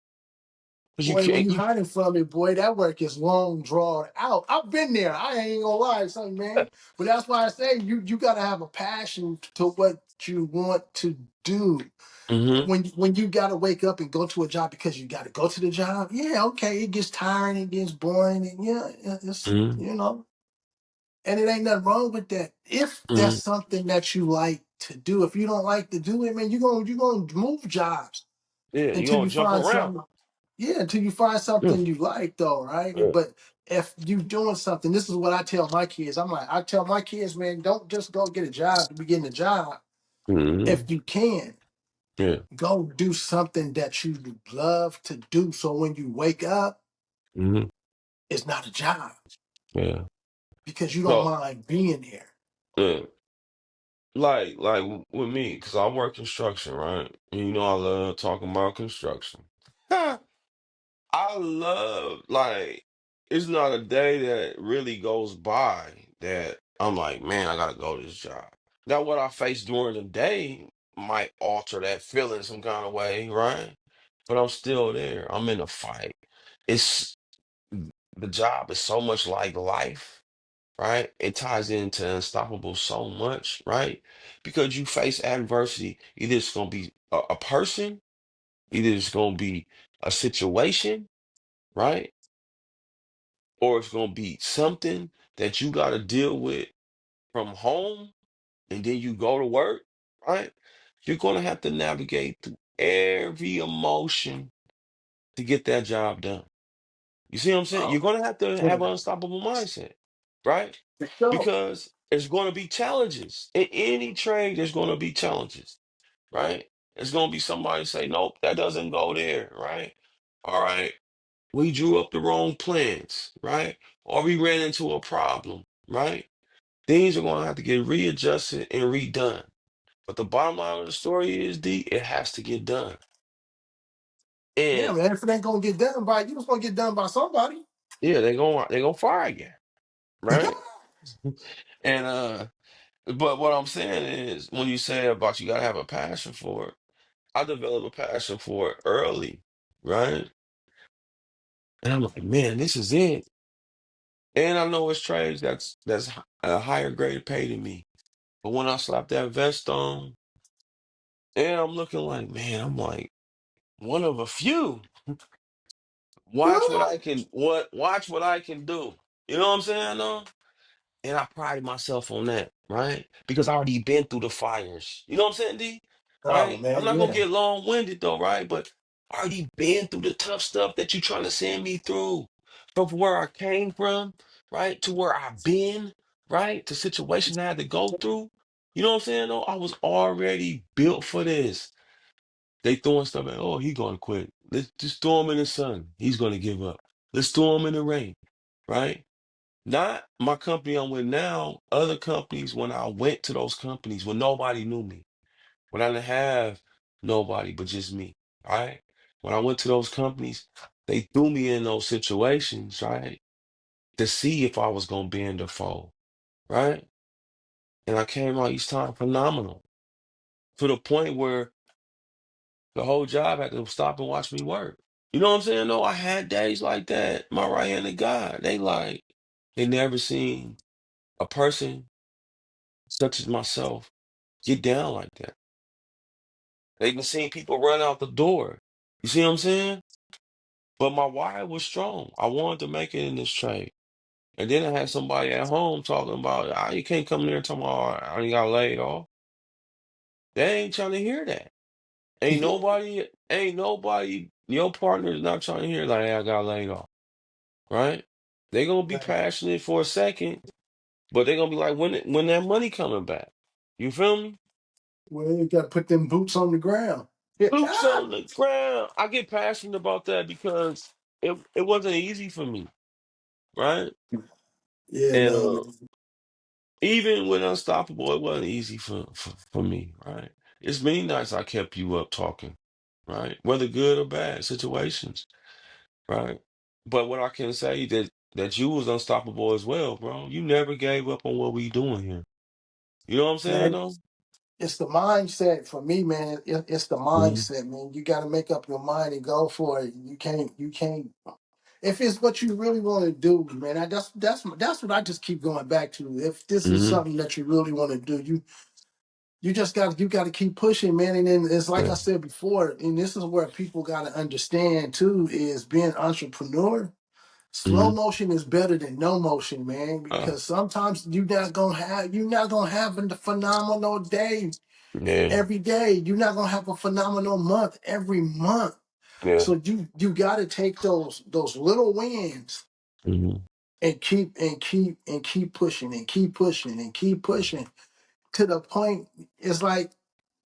because you Boy, when can't. you You hiding from it, boy, that work is long drawn out. I've been there. I ain't gonna lie, son, man. But that's why I say you gotta have a passion to what you want to do. hmm When you gotta wake up and go to a job because you gotta go to the job, yeah, okay, it gets tiring, it gets boring, and it's hmm and it ain't nothing wrong with that. If that's hmm something that you like to do, if you don't like to do it, man, you're gonna move jobs Yeah, you until gonna you jump find around. something. Yeah, until you find Yeah, something you like, though, right? yeah. But if you doing something, this is what I tell my kids. I tell my kids, man, don't just go get a job to be getting a job. hmm If you can, Yeah. go do something that you love to do. So when you wake up, hmm it's not a job Yeah. because you don't So, mind being there. yeah, with me, because I work construction, right? And you know I love talking about construction. I love it's not a day that really goes by that I'm like, man, I gotta go to this job. Now, what I face during the day might alter that feeling some kind of way, right? But I'm still there. I'm in a fight. It's the job is so much like life, right? It ties into unstoppable so much, right? Because you face adversity. Either it's gonna be a person, either it's gonna be a situation, right? Or it's gonna be something that you gotta deal with from home and then you go to work, right? You're gonna have to navigate through every emotion to get that job done. You see what I'm saying? You're Oh, gonna have to have yeah. an unstoppable mindset, right? For sure. Because there's gonna be challenges. In any trade, there's gonna be challenges, right? There's gonna be somebody say, nope, that doesn't go there, right? All right, we drew up the wrong plans, right? Or we ran into a problem, right? Things are gonna have to get readjusted and redone. But the bottom line of the story is, D, it has to get done. Yeah, And man. If it ain't gonna get done by you, it's gonna get done by somebody. yeah, they're gonna fire you, right? And but what I'm saying is, when you say about you gotta have a passion for it, I developed a passion for it early, right? And I'm like, man, this is it. And I know it's trades that's a higher grade pay than me. But when I slap that vest on, and I'm looking like, man, I'm like one of a few. Watch what I can do. You know what I'm saying, though? And I pride myself on that, right? Because I already been through the fires. You know what I'm saying, D? Oh Right? I'm man, not gonna yeah. get long-winded though, right? But I already been through the tough stuff that you trying to send me through. From where I came from, right? To where I've been, right? To situations I had to go through. You know what I'm saying, though? I was already built for this. They throwing stuff at, oh, he gonna quit. Let's just throw him in the sun. He's gonna give up. Let's throw him in the rain, right? Not my company I'm with now, other companies when I went to those companies when nobody knew me, when I didn't have nobody but just me, right? When I went to those companies, they threw me in those situations, right? To see if I was gonna bend or fold, right? And I came out each time phenomenal to the point where the whole job had to stop and watch me work. You know what I'm saying? No, I had days like that. My right hand of God, they never seen a person such as myself get down like that. They even seen people run out the door. You see what I'm saying? But my why was strong. I wanted to make it in this trade. And then I had somebody at home talking about, ah, you can't come there and tell me, oh, I ain't got laid off. They ain't trying to hear that. Ain't nobody, your partner is not trying to hear like, hey, I got laid off, right? They gonna be Man, passionate for a second, but they gonna be like, when that money coming back? You feel me? well, you gotta put them boots on the ground. Yeah. Boots on the ground. I get passionate about that because it wasn't easy for me, right? Yeah, And no, man. even with Unstoppable, it wasn't easy for me, right? It's many nights I kept you up talking, right? Whether good or bad situations, right? But what I can say that you was unstoppable as well, bro. You never gave up on what we doing here. You know what I'm saying, Man, though? it's the mindset for me, man. It's the Hmm. mindset, man. You got to make up your mind and go for it. You can't. If it's what you really want to do, man, that's what I just keep going back to. If this is Hmm. something that you really want to do, you got to keep pushing, man. And then it's like Yeah. I said before, and this is where people got to understand too, is being entrepreneur. Slow Hmm. motion is better than no motion, man, Uh, because sometimes you're not gonna have a phenomenal day yeah. every day. You're not gonna have a phenomenal month every month. Yeah. So you gotta take those little wins Hmm. and keep pushing and keep pushing and keep pushing to the point it's like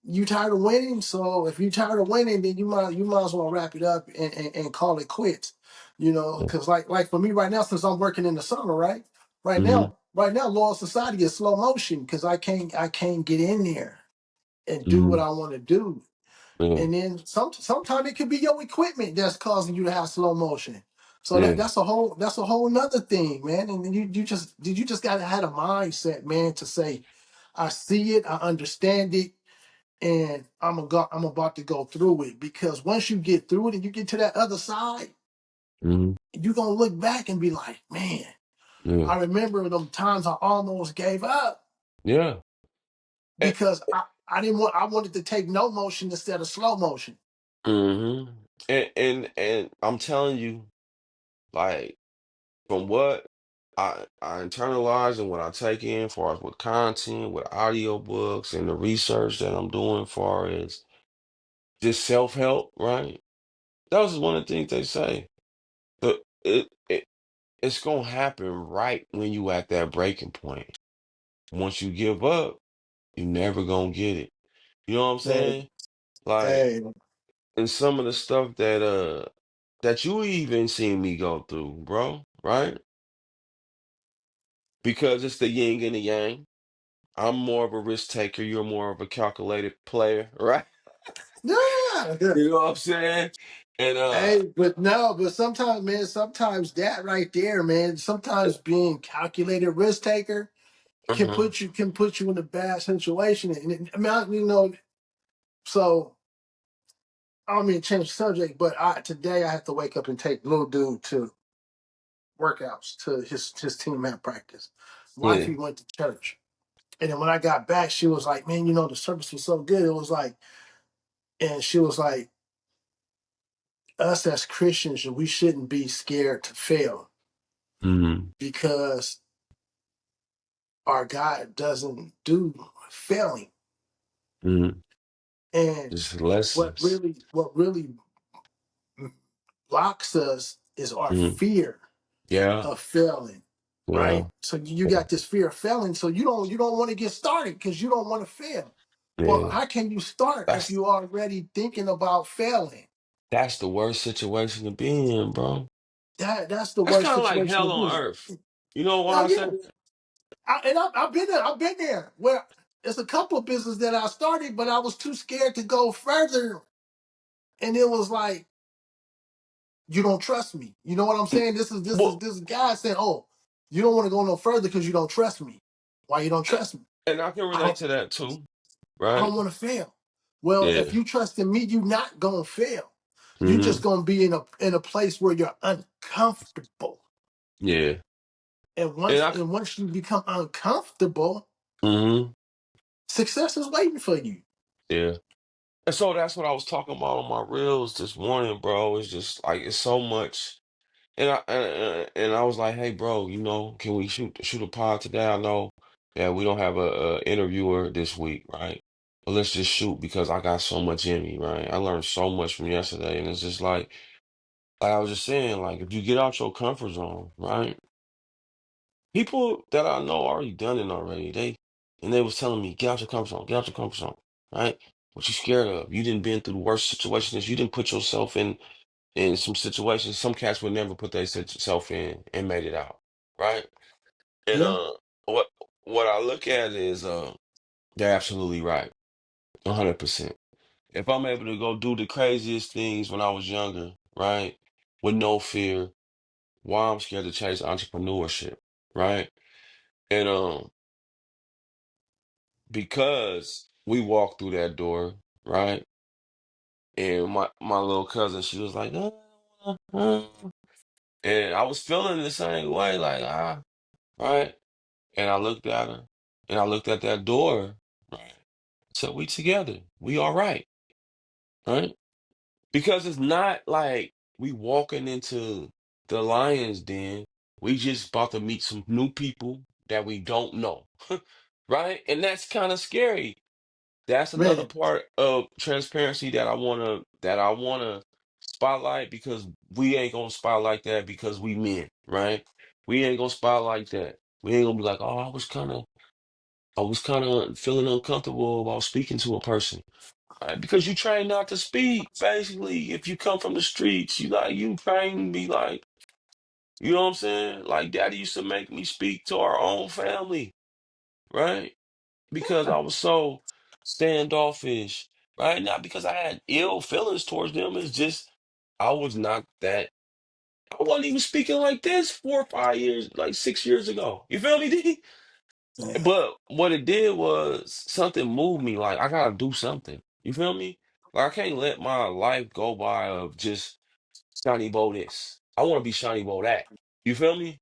you tired of winning. So if you tired of winning, then you might as well wrap it up and call it quits. Because like for me right now, since I'm working in the summer, right? Right Hmm. now, right now, Law Society is slow motion because I can't get in there and do what Hmm. I want to do. Yeah. And then sometimes it could be your equipment that's causing you to have slow motion. So that, Yeah. that's a whole nother thing, man. And then you just gotta have a mindset, man, to say, I see it, I understand it, and I'm about to go through it. Because once you get through it and you get to that other side, Hmm. you're gonna look back and be like, man, Yeah. I remember them times I almost gave up Yeah. Eh, because I wanted to take no motion instead of slow motion. hmm And I'm telling you, like, from what I internalize and what I take in, far as with content, with audiobooks and the research that I'm doing, far as just self-help, right? that was one of the things they say. It's gonna happen right when you at that breaking point. Once you give up, you never gonna get it. You know what I'm Man, saying? Like, hey, and some of the stuff that you even seen me go through, bro, right? Because it's the yin and the yang. I'm more of a risk taker, you're more of a calculated player, right? yeah. You know what I'm saying? And Hey, but no, but sometimes, man, sometimes that right there, man, sometimes being calculated risk taker mhm, can put you in a bad situation. And I mean, you know, so I don't mean to change the subject, but today I have to wake up and take little dude to workouts to his team at practice. yeah, Wifey went to church, and then when I got back, she was like, "Man, you know, the service was so good." It was like, and she was like, "Us as Christians, we shouldn't be scared to fail mhm, because our God doesn't do failing." mhm. And Just what lessons. really blocks us is our Mhm. fear Yeah, of failing, yeah, right? So you got this fear of failing, so you don't want to get started because you don't want to fail. Well, yeah. how can you start if That's you're already thinking about failing? that's the worst situation to be in, bro. That's the That's worst kind of like situation to hell be on in. earth. You know why Oh I say yeah, that? I've been there. I've been there. Where it's a couple of businesses that I started, but I was too scared to go further, and it was like, you don't trust me. You know what I'm Mm, saying? well, This guy saying, "Oh, you don't want to go no further because you don't trust me. Why you don't trust me? and I can I relate don't to that too, I right? don't want to fail." Well, if Yeah, you trust in me, you're not gonna fail. You just hmm, gonna be in a place where you're uncomfortable. yeah, And and once you become uncomfortable, hmm, success is waiting for you. yeah. And so that's what I was talking about on my reels this morning, bro. It's just like it's so much. And I was like, hey, bro, can we shoot a pod today? I know that we don't have a interviewer this week, right? But let's just shoot because I got so much in me, right? I learned so much from yesterday, and it's just like I was just saying, like if you get out your comfort zone, right? People that I know already done it already. They was telling me, get out your comfort zone, get out your comfort zone, right? What you scared of? You didn't been through the worst situations. You didn't put yourself in some situations some cats would never put themselves in and made it out, right? And Yeah, what what I look at is they're absolutely right, 100%. If I'm able to go do the craziest things when I was younger, right, with no fear, why I'm scared to chase entrepreneurship, right? And because we walked through that door, right, and my little cousin, she was like, and I was feeling the same way, like right. And I looked at her and I looked at that door, right? So we together. We all right, right? Because it's not like we walking into the lion's den. We just about to meet some new people that we don't know. Right? And that's kind of scary. That's another man. part of transparency that I wanna spotlight because we ain't gonna spotlight that because we men, right? We ain't gonna spotlight that. We ain't gonna be like, oh, I was kind of feeling uncomfortable about speaking to a person, right? Because you train not to speak. Basically, if you come from the streets, you train to be like, you know what I'm saying? Like Daddy used to make me speak to our own family, right? Because I was so standoffish, right? Not because I had ill feelings towards them. It's just I was not that. I wasn't even speaking like this 4 or 5 years, like 6 years ago. You feel me, D? Yeah. But what it did was something moved me. Like I gotta do something. You feel me? Like I can't let my life go by of just Shawny Bo this. I want to be Shawny Bo that. You feel me?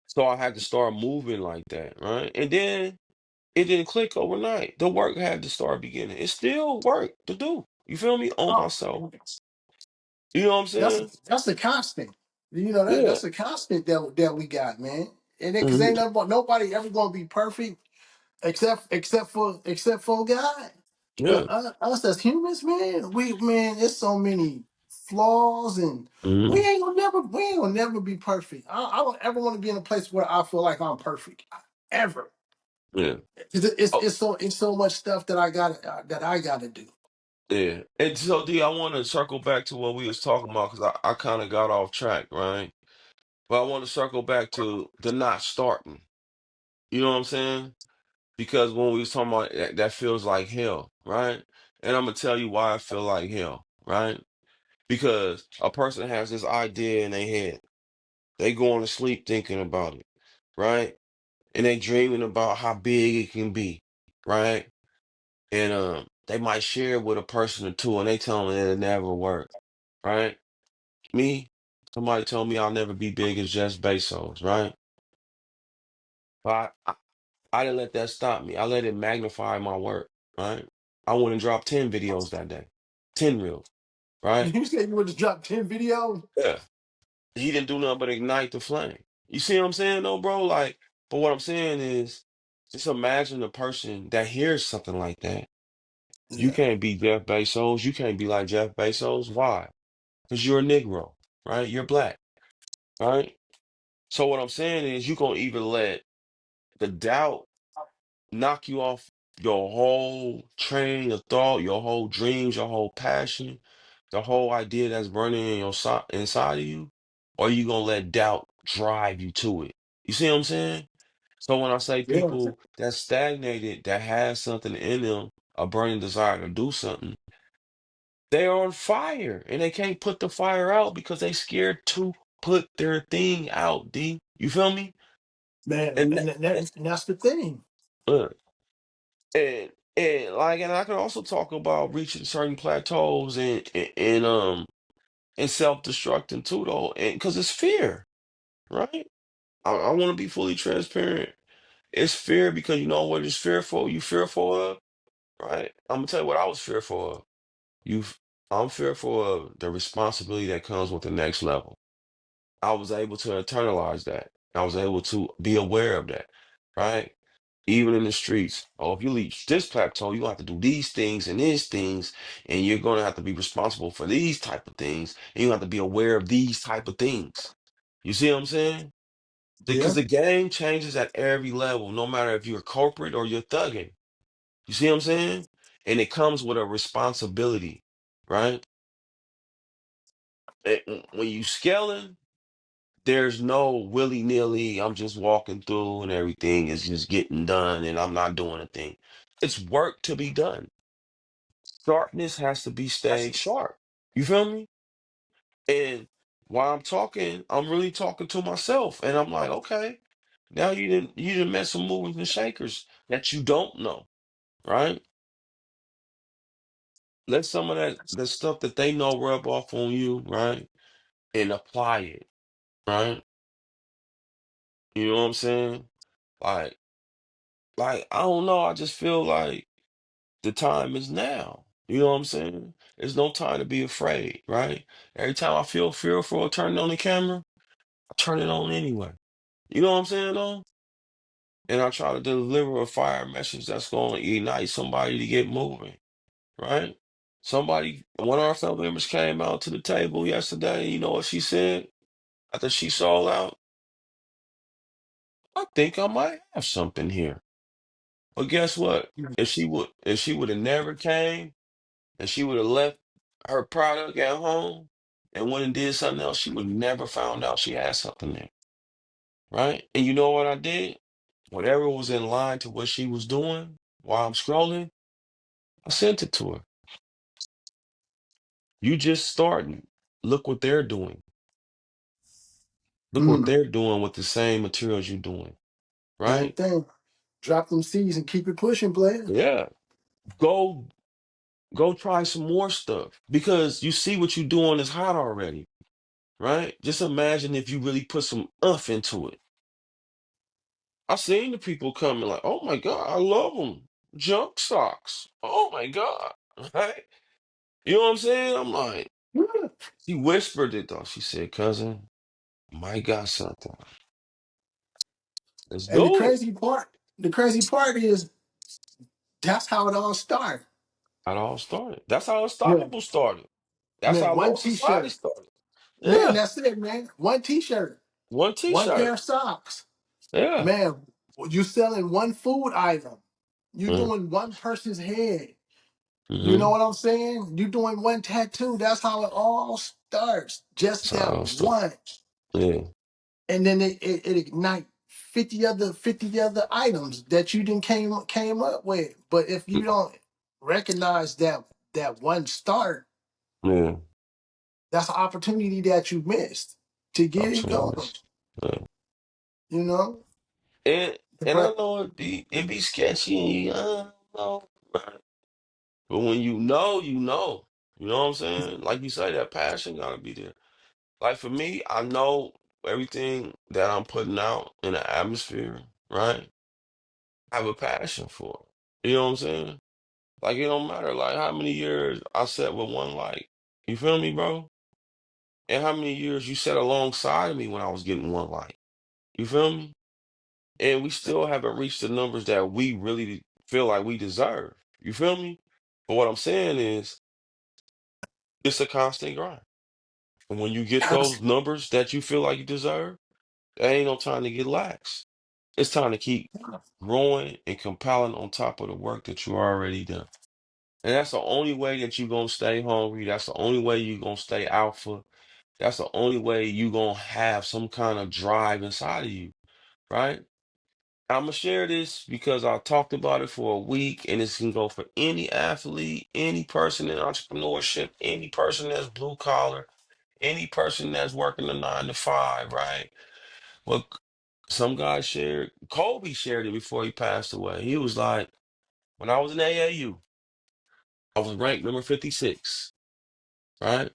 So I had to start moving like that, right? And then it didn't click overnight. The work had to start beginning. It's still work to do. You feel me? On Oh, myself. You know what I'm saying? that's a constant. You know Yeah. that's a constant that we got, man. And because Hmm. ain't nobody ever gonna be perfect except for God. Yeah. But us as humans, man, it's so many. flaws, and Mm-hmm. we ain't gonna never be perfect. I don't ever want to be in a place where I feel like I'm perfect ever. Yeah. It's Oh, it's so much stuff that I gotta do. yeah. And so, D, I want to circle back to what we was talking about because I kind of got off track, right? But I want to circle back to the not starting. You know what I'm saying? Because when we was talking about that, that feels like hell, right? And I'm gonna tell you why I feel like hell, right? Because a person has this idea in their head. They going to sleep thinking about it, right? And they dreaming about how big it can be, right? And they might share it with a person or two, and they tell them it'll never work, right? Me, somebody told me I'll never be big as Jeff Bezos, right? But I didn't let that stop me. I let it magnify my work, right? I went and dropped 10 videos that day, 10 reels, right? You said you would just drop 10 videos? Yeah. He didn't do nothing but ignite the flame. You see what I'm saying, though, bro? Like, but what I'm saying is, just imagine a person that hears something like that. You Yeah, can't be Jeff Bezos. You can't be like Jeff Bezos. Why? Because you're a Negro, right? You're black, right? So what I'm saying is, you're gonna either let the doubt knock you off your whole train of thought, your whole dreams, your whole passion, the whole idea that's burning in your inside of you, or you gonna let doubt drive you to it. You see what I'm saying? So when I say yeah, people that stagnated, that has something in them, a burning desire to do something, they're on fire and they can't put the fire out because they scared to put their thing out, D. You feel me? man, And and, and that's the thing. uh, and like, and I can also talk about reaching certain plateaus and self-destructing too, though, and because it's fear, right? I want to be fully transparent. It's fear because you know what is fearful. You fearful of, right? I'm gonna tell you what I was fearful of. You, I'm fearful of the responsibility that comes with the next level. I was able to internalize that. I was able to be aware of that, right? Even in the streets. Oh, if you reach this plateau, you have to do these things and these things, and you're going to have to be responsible for these type of things, and you have to be aware of these type of things. You see what I'm saying? Because Yeah, the game changes at every level, no matter if you're corporate or you're thugging. You see what I'm saying? And it comes with a responsibility, right? When you scaling, there's no willy-nilly, I'm just walking through and everything is just getting done and I'm not doing a thing. It's work to be done. Sharpness has to be stayed sharp. You feel me? And while I'm talking, I'm really talking to myself. And I'm like, okay, now you didn't met some movers and shakers that you don't know, right? Let some of that the stuff that they know rub off on you, right? And apply it, right? You know what I'm saying? Like, I don't know. I just feel like the time is now. You know what I'm saying? There's no time to be afraid, right? Every time I feel fearful of turning on the camera, I turn it on anyway. You know what I'm saying, though? And I try to deliver a fire message that's going to ignite somebody to get moving, right? One of our family members came out to the table yesterday. You know what she said after she sold out? I think I might have something here. But guess what? If she would have never came, and she would have left her product at home and went and did something else, she would never found out she had something there, right? And you know what I did? Whatever was in line to what she was doing while I'm scrolling, I sent it to her. You just starting. Look what they're doing. Look what mm, they're doing with the same materials you're doing, same right? thing. Drop them seeds and keep it pushing, player. Yeah. Go go try some more stuff because you see what you're doing is hot already, right? Just imagine if you really put some umph into it. I seen the people coming like, oh my God, I love them. Junk socks. Oh my God. Right? You know what I'm saying? I'm like, Yeah. she whispered it though. She said, cousin, might got something. Let's And do it. the crazy part is that's how it all started. It all started. That's how Yeah. Unstoppable started. That's Man, how one Lower Society t-shirt. started. Man, Yeah. that's it, man. One t-shirt, One one pair t-shirt. of socks. Yeah. Man, you selling one food item. You Mm. doing one person's head. You know Mm-hmm. what I'm saying? You doing one tattoo. That's how it all starts. Just That's how that I started. one. Yeah. And then it ignite 50 other items that you didn't came up with. But if you Mm. don't recognize that one start, Yeah. that's an opportunity that you missed to get it going. Opportunities. Yeah. You know? And I But know it be sketchy and you I don't know. Right? But when you know, you know. You know what I'm saying? Like you say, that passion gotta be there. Like for me, I know everything that I'm putting out in the atmosphere, right? I have a passion for it. You know what I'm saying? Like it don't matter like how many years I sat with one light. You feel me, bro? And how many years you sat alongside of me when I was getting one light. You feel me? And we still haven't reached the numbers that we really feel like we deserve. You feel me? But what I'm saying is it's a constant grind. And when you get those numbers that you feel like you deserve, there ain't no time to get lax. It's time to keep growing and compiling on top of the work that you already done. And that's the only way that you're gonna stay hungry. That's the only way you're gonna stay alpha. That's the only way you're gonna have some kind of drive inside of you, right? I'm gonna share this because I talked about it for a week, and this can go for any athlete, any person in entrepreneurship, any person that's blue collar, any person that's working a 9 to 5, right? Well, some guy shared, Kobe shared it before he passed away. He was like, when I was in AAU, I was ranked number 56, right?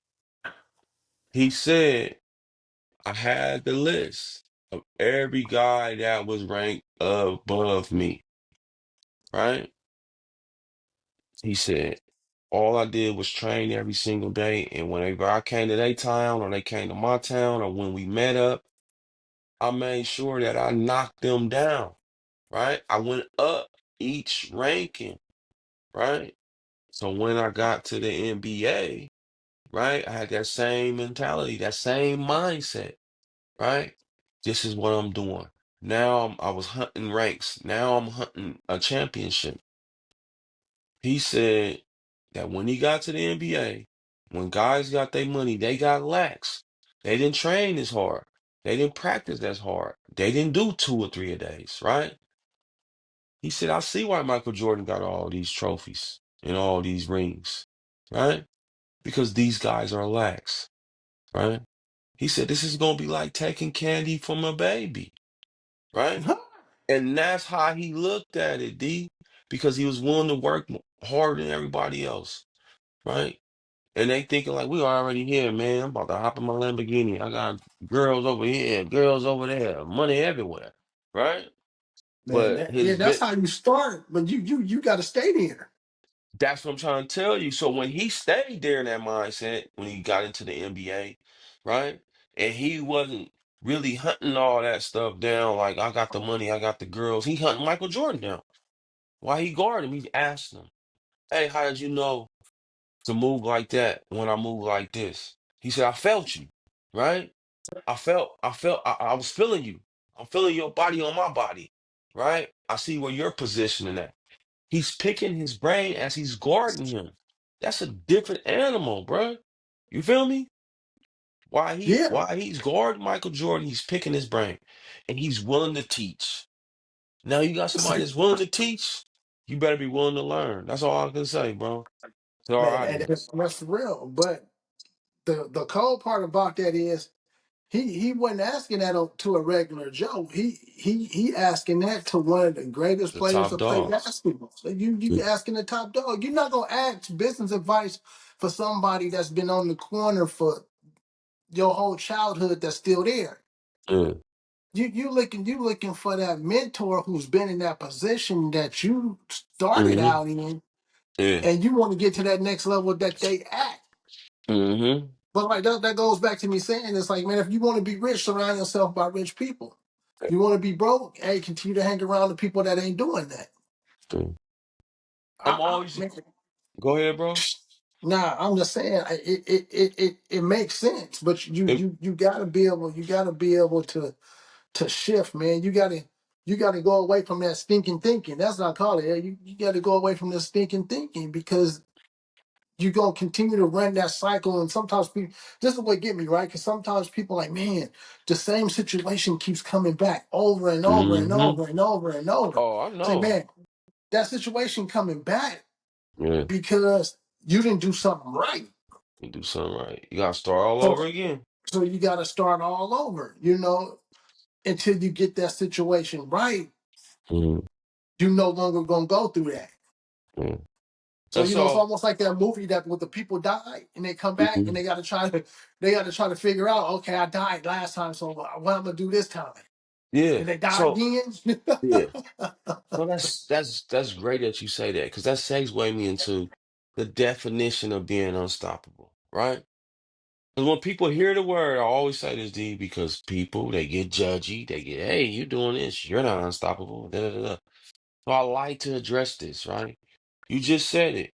He said, I had the list of every guy that was ranked above me, right? He said, all I did was train every single day. And whenever I came to their town or they came to my town or when we met up, I made sure that I knocked them down, right? I went up each ranking, right? So when I got to the NBA, right, I had that same mentality, that same mindset, right? This is what I'm doing. Now I was hunting ranks. Now I'm hunting a championship. He said that when he got to the NBA, when guys got their money, they got lax. They didn't train as hard. They didn't practice as hard. They didn't do 2 or 3 a days, right? He said, I see why Michael Jordan got all these trophies and all these rings, right? Because these guys are lax, right? He said, this is going to be like taking candy from a baby, right? And that's how he looked at it, D, because he was willing to work harder than everybody else, right? And they thinking like, we already here, man. I'm about to hop in my Lamborghini. I got girls over here, girls over there, money everywhere, right? man, But that, yeah, his that's bit, how you start. But you got to stay there. that's what I'm trying to tell you. So when he stayed there in that mindset, when he got into the NBA, right? And he wasn't really hunting all that stuff down, like I got the money, I got the girls. He hunting Michael Jordan down. Why he guarded him? He asked him, hey, how did you know to move like that when I move like this? He said, I felt you, right? I was feeling you. I'm feeling your body on my body, right? I see where you're positioning at. He's picking his brain as he's guarding him. That's a different animal, bruh. You feel me? Yeah. Why he's guarding Michael Jordan, he's picking his brain. And he's willing to teach. Now you got somebody that's willing to teach, you better be willing to learn. That's all I can say, bro. To our Man, and audience. that's real. But the cold part about that is he wasn't asking that to a regular Joe. He asking that to one of the greatest The players top to play dogs. basketball. So you asking the top dog. You're not gonna ask business advice for somebody that's been on the corner for your whole childhood that's still there. Yeah. You looking for that mentor who's been in that position that you started Mm-hmm. out in, Yeah. and you want to get to that next level that they at. Mm-hmm. But like that goes back to me saying it's like, man, if you want to be rich, surround yourself by rich people. If you want to be broke, hey, continue to hang around the people that ain't doing that. I'm always Man, go ahead, bro. Nah, I'm just saying it makes sense, but It, you gotta be able to shift, man. You gotta go away from that stinking thinking. That's what I call it. You gotta go away from the stinking thinking because you're gonna continue to run that cycle. And sometimes people, this is what get me right, because sometimes people like, man, the same situation keeps coming back over and over and hmm over and over and over. Oh, I Say, know. man, that situation coming back Yeah, because you didn't do something right. you do something right. You gotta start all over So again. so you gotta start all over, until you get that situation right, hmm you no longer gonna go through that. Yeah. So And it's so, almost like that movie that with the people die and they come back and mhm, they gotta try to figure out, okay, I died last time, so what I'm gonna do this time? yeah. And they die So, again. yeah. So that's great that you say that because that segues me into the definition of being unstoppable, right? Because when people hear the word, I always say this, D, because people they get judgy, they get, hey, you doing this, you're not unstoppable. Da, da, da, da. So I like to address this, right? You just said it.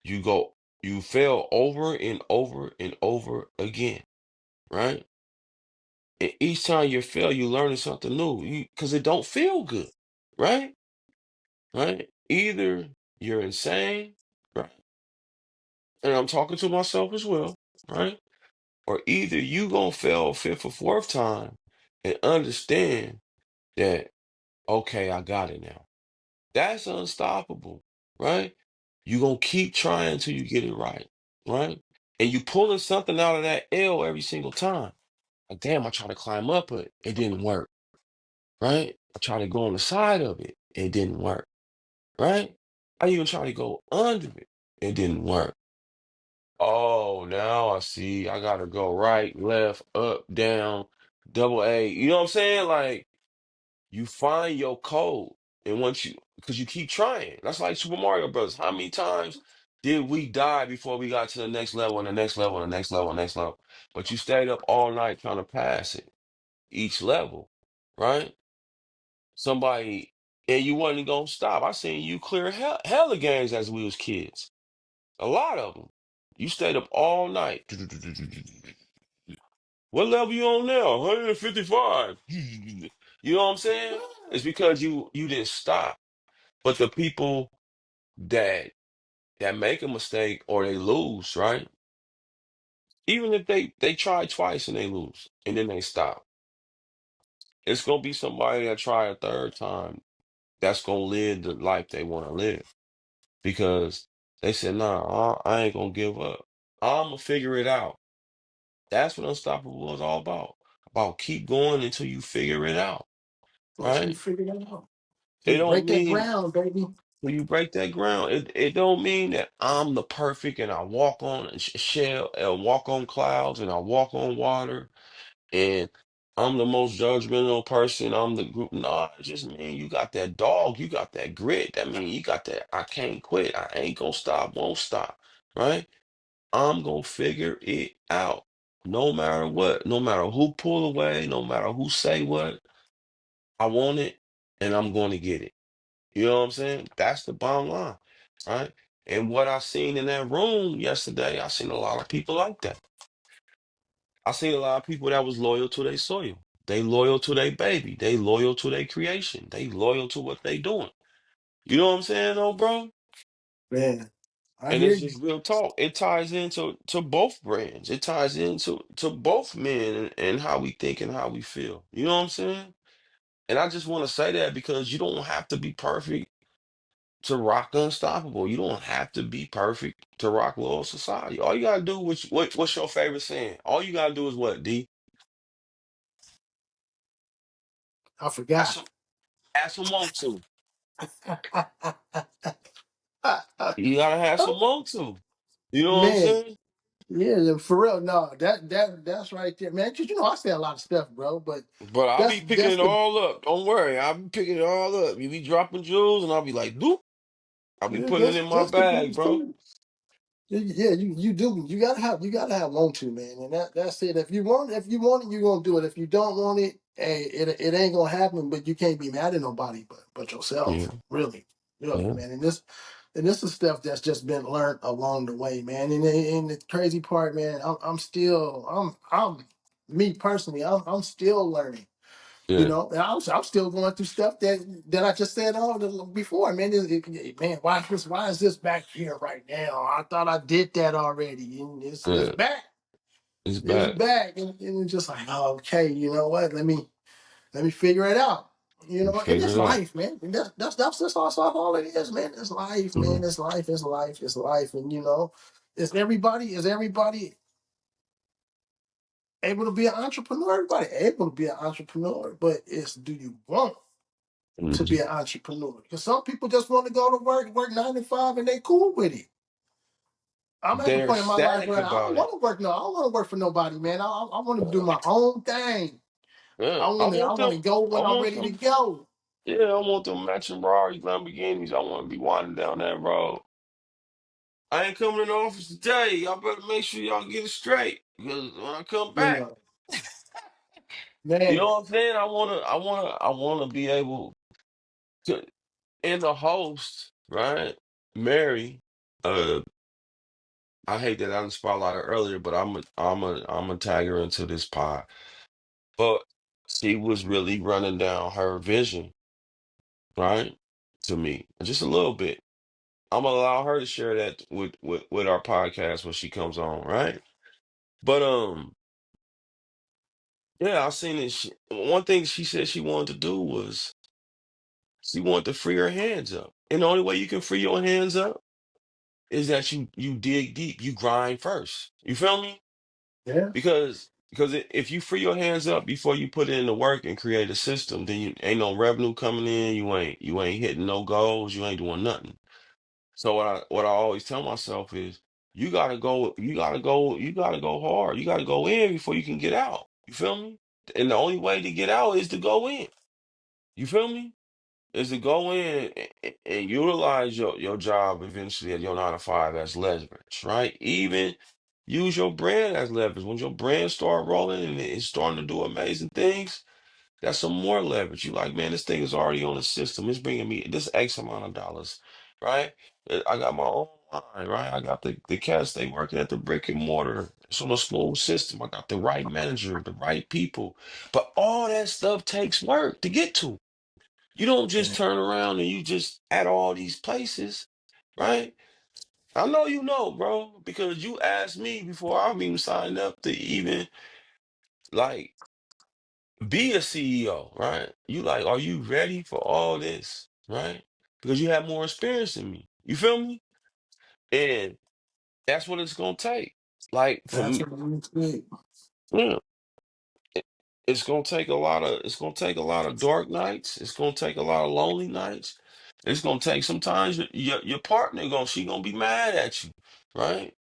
You go, you fail over and over and over again, right? And each time you fail, you're learning something new. Because it don't feel good, right? Right? Either you're insane, right? And I'm talking to myself as well, right? Or either you gonna fail a fifth or fourth time and understand that, okay, I got it now. That's unstoppable, right? You gonna keep trying till you get it right, right? And you pulling something out of that L every single time. Like, damn, I tried to climb up it, it didn't work, right? I tried to go on the side of it, it didn't work, right? I even tried to go under it, it didn't work. Oh, now I see. I gotta go right, left, up, down, double A. You know what I'm saying? Like you find your code, and once because you keep trying. That's like Super Mario Brothers. How many times did we die before we got to the next level and the next level and the next level and the next level? But you stayed up all night trying to pass it, each level, right? Somebody, and you wasn't gonna stop. I seen you clear hella games as we was kids. A lot of them. You stayed up all night. What level you on now? 155. You know what I'm saying? It's because you didn't stop. But the people that make a mistake or they lose, right? Even if they try twice and they lose and then they stop, it's gonna be somebody that try a third time that's gonna live the life they want to live because they said, nah, I ain't gonna give up. I'm gonna figure it out. That's what Unstoppable is all about. About keep going until you figure it out, Until you right? figure that out. It You don't break that mean ground, baby. when you break that ground, it don't mean that I'm the perfect and I walk on shell and walk on clouds and I walk on water and I'm the most judgmental person. I'm the group. Nah, it just mean you got that dog, you got that grit. That mean you got that I can't quit. I ain't gonna stop, won't stop. Right? I'm gonna figure it out. No matter what, no matter who pull away, no matter who say what, I want it and I'm going to get it. You know what I'm saying? That's the bottom line, right? And what I seen in that room yesterday, I seen a lot of people like that. I seen a lot of people that was loyal to their soil. They loyal to their baby. They loyal to their creation. They loyal to what they doing. You know what I'm saying, though, bro? Man, I And hear it's you. just real talk. It ties into both brands. It ties into both men and how we think and how we feel. You know what I'm saying? And I just want to say that because you don't have to be perfect to rock Unstoppable. You don't have to be perfect to rock Loyal Society. All you gotta do is what's your favorite saying? All you gotta do is what, D? I Have forgot. some have some want to. You gotta have some want to. You know what I'm Man, saying? yeah, for real. No, that's right there, man. 'Cause I say a lot of stuff, bro. But But I'll be picking that's it the all up. Don't worry. I'll be picking it all up. You be dropping jewels and I'll be like, doop. I'll be yeah, putting it in my that's the bag, beauty bro. too. Yeah, you do. You gotta have want to, man. And that's it. If you want it, you're gonna do it. If you don't want it, hey, it ain't gonna happen. But you can't be mad at nobody but Yeah, yourself. Really, yeah. man. And And this is stuff that's just been learned along the way, man. And the crazy part, man, I'm still, I'm me personally, I'm still learning. You Yeah, know, and I'm still going through stuff that I just said before, man. Man, why is this back here right now? I thought I did that already, and it's yeah. back, It's it's bad. back, and it's just like, oh, okay, you know what? Let me figure it out. You You know, and figure it's it out. life, man. And that's all it is, man. It's life, Mhm. man. It's life. It's life. It's life. And you know, is everybody able to be an entrepreneur? Everybody able to be an entrepreneur, but it's do you want to be Mhm. an entrepreneur? Because some people just want to go to work 9 to 5, and they cool with it. I'm at the They're point in my life ecstatic where I don't about it. want to work. No, I don't want to work for nobody, man. I want to do my own thing. Yeah, I I want to. I want them. want to go I when I'm want ready to them. go. Yeah, I want them matching Ferraris, Lamborghinis. I want to be winding down that road. I ain't coming in the office today. Y'all better make sure y'all get it straight because when I come You back, know, you know man. what I'm saying. I wanna be able to. And the host, right, Mary. Uh, I hate that I didn't spotlight her earlier, but I'm a tag her into this pod. But she was really running down her vision, right, to me just a little bit. I'm gonna allow her to share that with our podcast when she comes on, right? But yeah, I seen it. One thing she said she wanted to do was she wanted to free her hands up, and the only way you can free your hands up is that you dig deep, you grind first. You feel me? Yeah. Because if you free your hands up before you put in the work and create a system, then you ain't no revenue coming in. You ain't hitting no goals. You ain't doing nothing. So what I always tell myself is you gotta go hard. You gotta go in before you can get out. You feel me? And the only way to get out is to go in. You feel me? Is to go in and utilize your job eventually at your 9 to 5 as leverage, right? Even use your brand as leverage. When your brand start rolling and it's starting to do amazing things, that's some more leverage. You like, man, this thing is already on the system. It's bringing me this X amount of dollars, right? I got my own line, right? I got the cats, they working at the brick and mortar. It's on a smooth system. I got the right manager, the right people. But all that stuff takes work to get to. You don't just Yeah. turn around and you just at all these places, right? I know you know, bro, because you asked me before I even signed up to even like be a CEO, right? You like, are you ready for all this, right? Because you have more experience than me. You feel me? And that's what it's gonna take. Like for That's me, what I'm saying. yeah, it- it's gonna take a lot of dark nights. It's gonna take a lot of lonely nights. It's gonna take sometimes your partner she gonna be mad at you, right?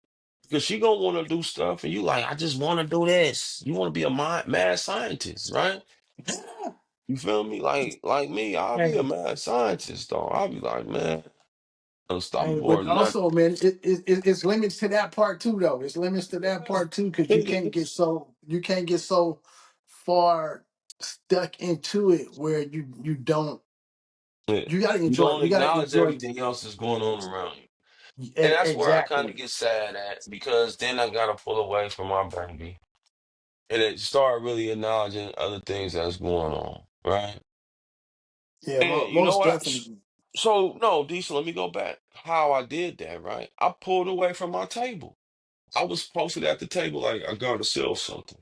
Because she gonna want to do stuff, and you like, I just want to do this. You want to be a mad scientist, right? You feel me? Like me, I'll be a Hey, mad scientist, though. I'll be like, man, hey, unstoppable or but nothing. also, man, it's limits to that part too, though. It's limits to that part too, because It is. you can't get so far stuck into it where Yeah. you gotta You enjoy don't you gotta acknowledge enjoy everything else that's going on around you. And that's where I kind of exactly. get sad at because then I gotta pull away from my baby and it start really acknowledging other things that's going on, right? Yeah, And you know most what? definitely. So no, Diesel, let me go back. How I did that, right? I pulled away from my table. I was posted at the table like I got to sell something,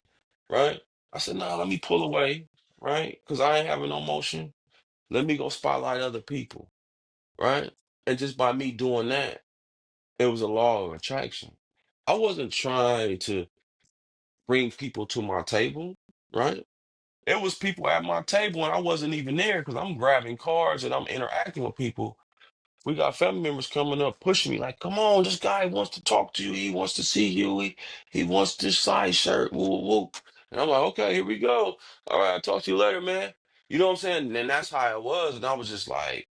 right? I said, nah, let me pull away, right? Because I ain't having no motion. Let me go spotlight other people, right? And just by me doing that, it was a law of attraction. I wasn't trying to bring people to my table, right? It was people at my table and I wasn't even there because I'm grabbing cards and I'm interacting with people. We got family members coming up, pushing me like, "Come on, this guy wants to talk to you. He wants to see you. He wants this size shirt." Woo, woo, woo. And I'm like, "Okay, here we go. All right, I'll talk to you later, man." You know what I'm saying? And that's how it was. And I was just like,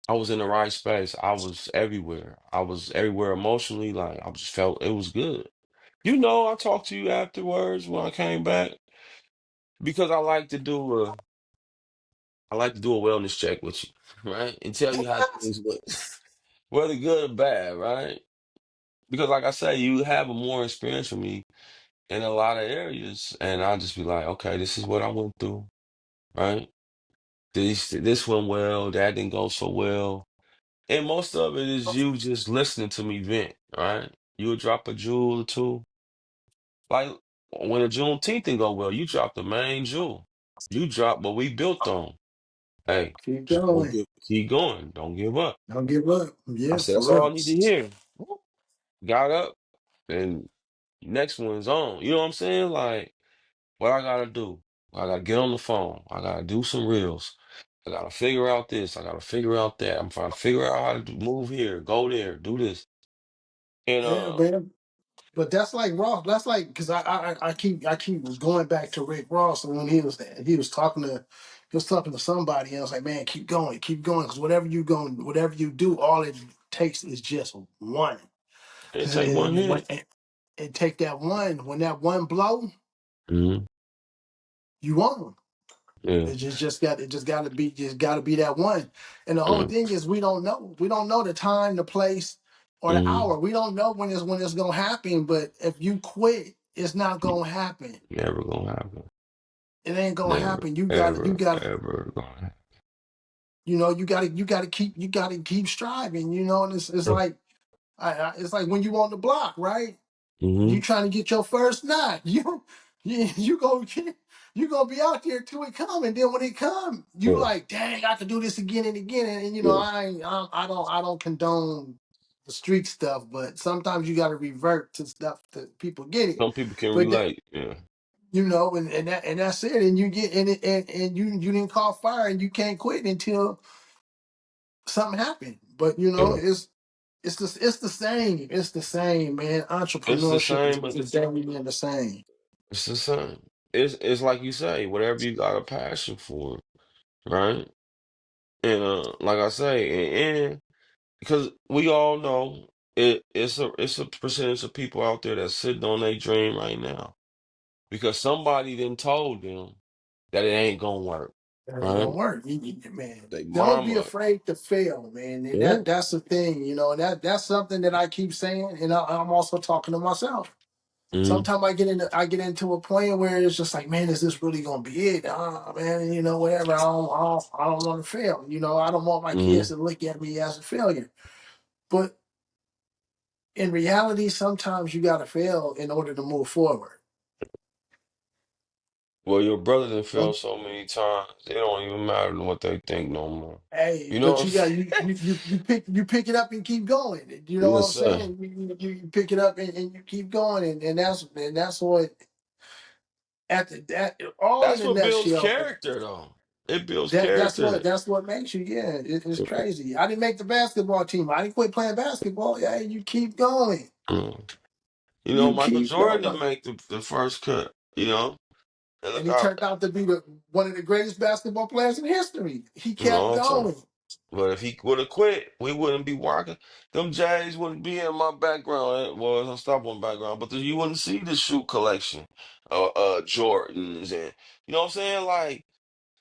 I was in the right space. I was everywhere. I was everywhere emotionally. Like I just felt it was good. I talked to you afterwards when I came back because I like to do a wellness check with you, right? And tell you how things went. whether good or bad, right? Because like I say, you have a more experience from me in a lot of areas, and I'll just be like, okay, this is what I went through, right? This went well, that didn't go so well. And most of it is you just listening to me vent, right? You'll drop a jewel or two. Like when a Juneteenth didn't go well, you dropped the main jewel. You dropped what we built on. Hey, Keep just don't going. give, keep going. Don't give up. Don't give up. I Yeah, said, for that's all I real. need to hear. Got up and next one's on. You know what I'm saying? Like, what I gotta do? I gotta get on the phone. I gotta do some reels. I gotta figure out this. I gotta figure out that. I'm trying to figure out how to move here, go there, do this. And Yeah, man. But that's like Ross. That's like because I keep going back to Rick Ross and when he was talking to somebody and I was like, man, keep going because whatever you do, all it takes is just one. it take one And hit. and take that one when that one blow Hmm. you won. Yeah. It just got to be that one. And the whole Mm-hmm. thing is we don't know the time, the place, or the Mm-hmm. hour. We don't know when it's gonna happen. But if you quit, it's not gonna happen. Never gonna happen. It ain't gonna Never, happen. You got to you ever, got to ever gonna happen. you got to keep striving. And it's like it's like when you on the block, right? Mm-hmm. You trying to get your first knot. You gonna be out there till it come, and then when it come, you Yeah. like, dang, I can do this again and again. And Yeah. I don't condone the street stuff, but sometimes you got to revert to stuff that people get it. Some people can But that, relate. Yeah. and that's it. And you get in it, and you didn't call fire, and you can't quit until something happened. But Yeah. it's the same. It's the same, man. It's the Entrepreneurship is same, but the same and the same. it's the same. It's like you say, whatever you got a passion for, right? And like I say, and because we all know it's a percentage of people out there that's sitting on their dream right now because somebody then told them that it ain't gonna work, That ain't gonna right? work, man. They Don't be mama, afraid to fail, man. And yeah. that's the thing, and that's something that I keep saying, and I'm also talking to myself. Mm-hmm. Sometimes I get into a point where it's just like, man, is this really gonna be it? Man, whatever. I don't want to fail. I don't want my Mm-hmm. kids to look at me as a failure. But in reality, sometimes you gotta fail in order to move forward. Well, your brother done fell so many times, it don't even matter what they think no more. Hey, You know but what I'm you pick it up and keep going. You know what Yes, I'm sir. saying? You pick it up and you keep going, and that's what at that all in That's a what builds nutshell. character, though. It builds That's what character. that's what makes you. Yeah, it's crazy. I didn't make the basketball team. I didn't quit playing basketball. Yeah, you keep going. Mm. You Michael keep Jordan going, didn't make the first cut, And and look he out, turned out to be one of the greatest basketball players in history. He kept long time. going, But if he would have quit, we wouldn't be walking. Them J's wouldn't be in my background. Well, it's unstoppable background, but you wouldn't see the shoe collection, Jordans, and you know what I'm saying? Like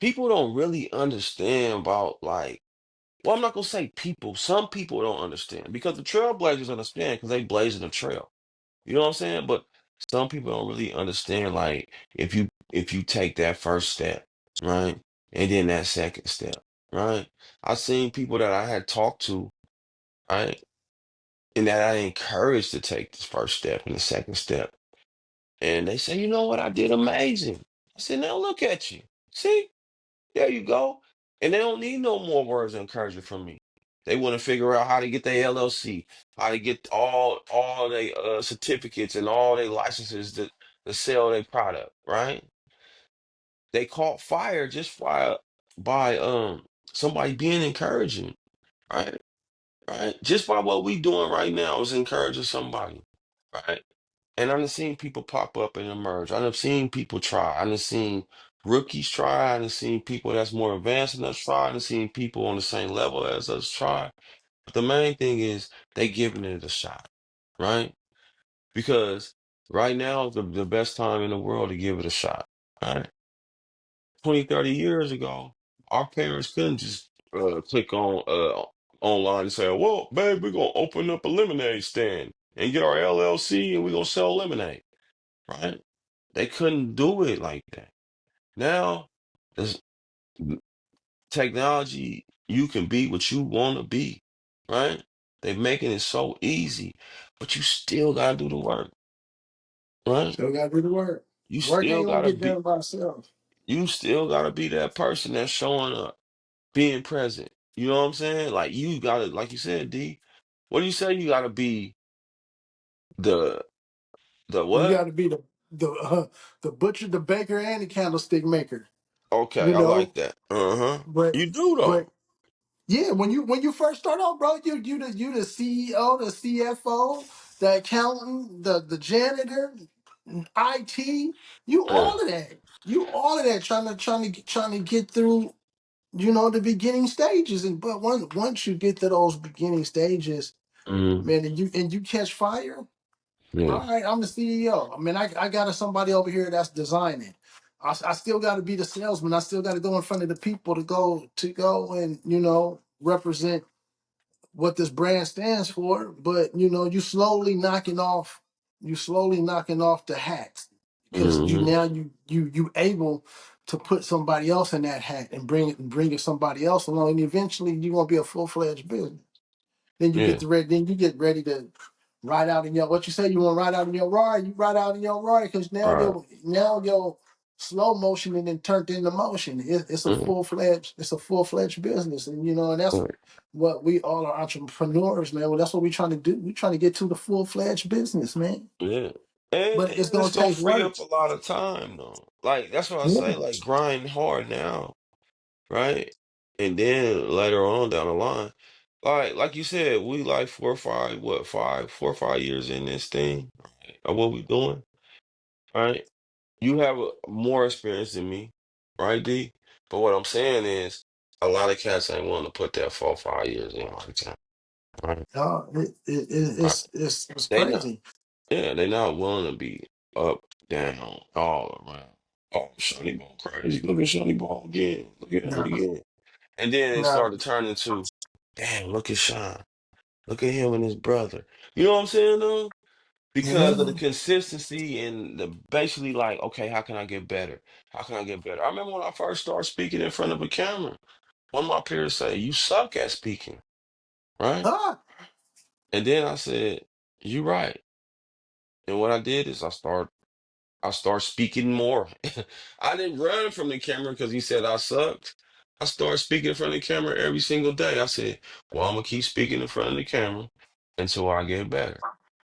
people don't really understand about like. Well, I'm not gonna say people. Some people don't understand because the trailblazers understand because they blazing the trail. You know what I'm saying? But some people don't really understand like if you take that first step, right? And then that second step, right? I seen people that I had talked to, right? And that I encouraged to take this first step and the second step. And they say, you know what, I did amazing. I said, now look at you. See? There you go. And they don't need no more words of encouragement from me. They want to figure out how to get their LLC, how to get all their certificates and all their licenses to sell their product, right? They caught fire just by somebody being encouraging, right? Right? Just by what we doing right now is encouraging somebody, right? And I've seen people pop up and emerge. I've seen people try. I've seen rookies try. I've seen people that's more advanced than us try. I've seen people on the same level as us try. But the main thing is they giving it a shot, right? Because right now is the best time in the world to give it a shot, right? 20, 30 years ago, our parents couldn't just click on online and say, well, babe, we're gonna open up a lemonade stand and get our LLC and we're gonna sell lemonade, right? They couldn't do it like that. Now, there's technology, you can be what you want to be, right? They're making it so easy, but you still gotta do the work, right? Still gotta do the work. You Work still ain't gonna gotta get be, done by itself. you still gotta be that person that's showing up, being present. You know what I'm saying? Like you gotta, like you said, D. What do you say? You gotta be the the You what? gotta be the butcher, the baker, and the candlestick maker. Okay, You I like know, that. Uh-huh. but You do but though. yeah, when you first start out, bro, you the CEO, the CFO, the accountant, the janitor, IT, you Yeah. all of that. You all of that trying to get through, the beginning stages. And but once you get to those beginning stages, Mm, man, and you catch fire, yeah. all right, I'm the CEO. I mean, I got somebody over here that's designing. I still got to be the salesman. I still got to go in front of the people to go and represent what this brand stands for. But you slowly knocking off the hats because you Mm-hmm. now you able to put somebody else in that hat and bring somebody else along, and eventually you're gonna be a full-fledged business. Then you get Yeah. to ready. Then you get ready to ride out in your what you say you want to ride out in your Rari. You ride out in your Rari because now Right. your slow motion and then turned into motion. It's a Mm, full fledged business, and that's right. what we all are entrepreneurs, man. Well, that's what we're trying to do. We're trying to get to the full fledged business, man. Yeah. And, But it's and gonna it's gonna take free work. up a lot of time though. Like that's what I Yeah. say, like grind hard now, right? And then later on down the line, like you said, we like 4 or 5 years in this thing, right? Of what we doing, right? You have more experience than me, right, D? But what I'm saying is, a lot of cats ain't willing to put that 4 or 5 years in all the time, right? Right. It's They not, crazy. yeah, they not willing to be up, down, all around. Oh, Shawny Bo crazy. Look at Shawny Bo again. Look at him No, again. And then it no, started turning to, damn, look at Sean. Look at him and his brother. You know what I'm saying, though? Because of the yeah. consistency and the basically like, okay, how can I get better? How can I get better? I remember when I first started speaking in front of a camera, one of my peers say, you suck at speaking, right? Ah, And then I said, you right. And what I did is I start speaking more. I didn't run from the camera because he said I sucked. I started speaking in front of the camera every single day. I said, well, I'm gonna keep speaking in front of the camera until I get better,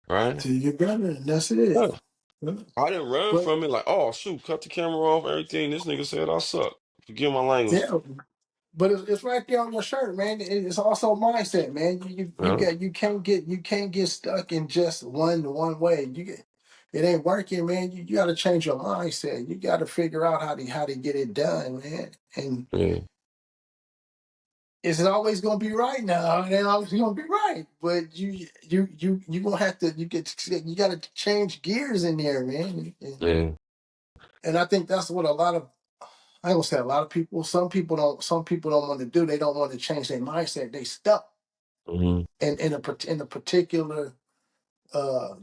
right? till you get better, and that's it. Yeah. I didn't run But from it like, oh shoot, cut the camera off, everything. This nigga said I suck. Forgive my language. yeah, but it's right there on your shirt, man. It's also mindset, man. Yeah, You can't get stuck in just one way. It ain't working, man. You got to change your mindset. You got to figure out how to get it done, man. And yeah, it's always gonna be right now. It ain't always gonna be right, but you gonna have to you got to change gears in there, man. yeah. And I think that's what I ain't gonna say a lot of people. Some people don't want to do. They don't want to change their mindset. They stuck Hmm. in a particular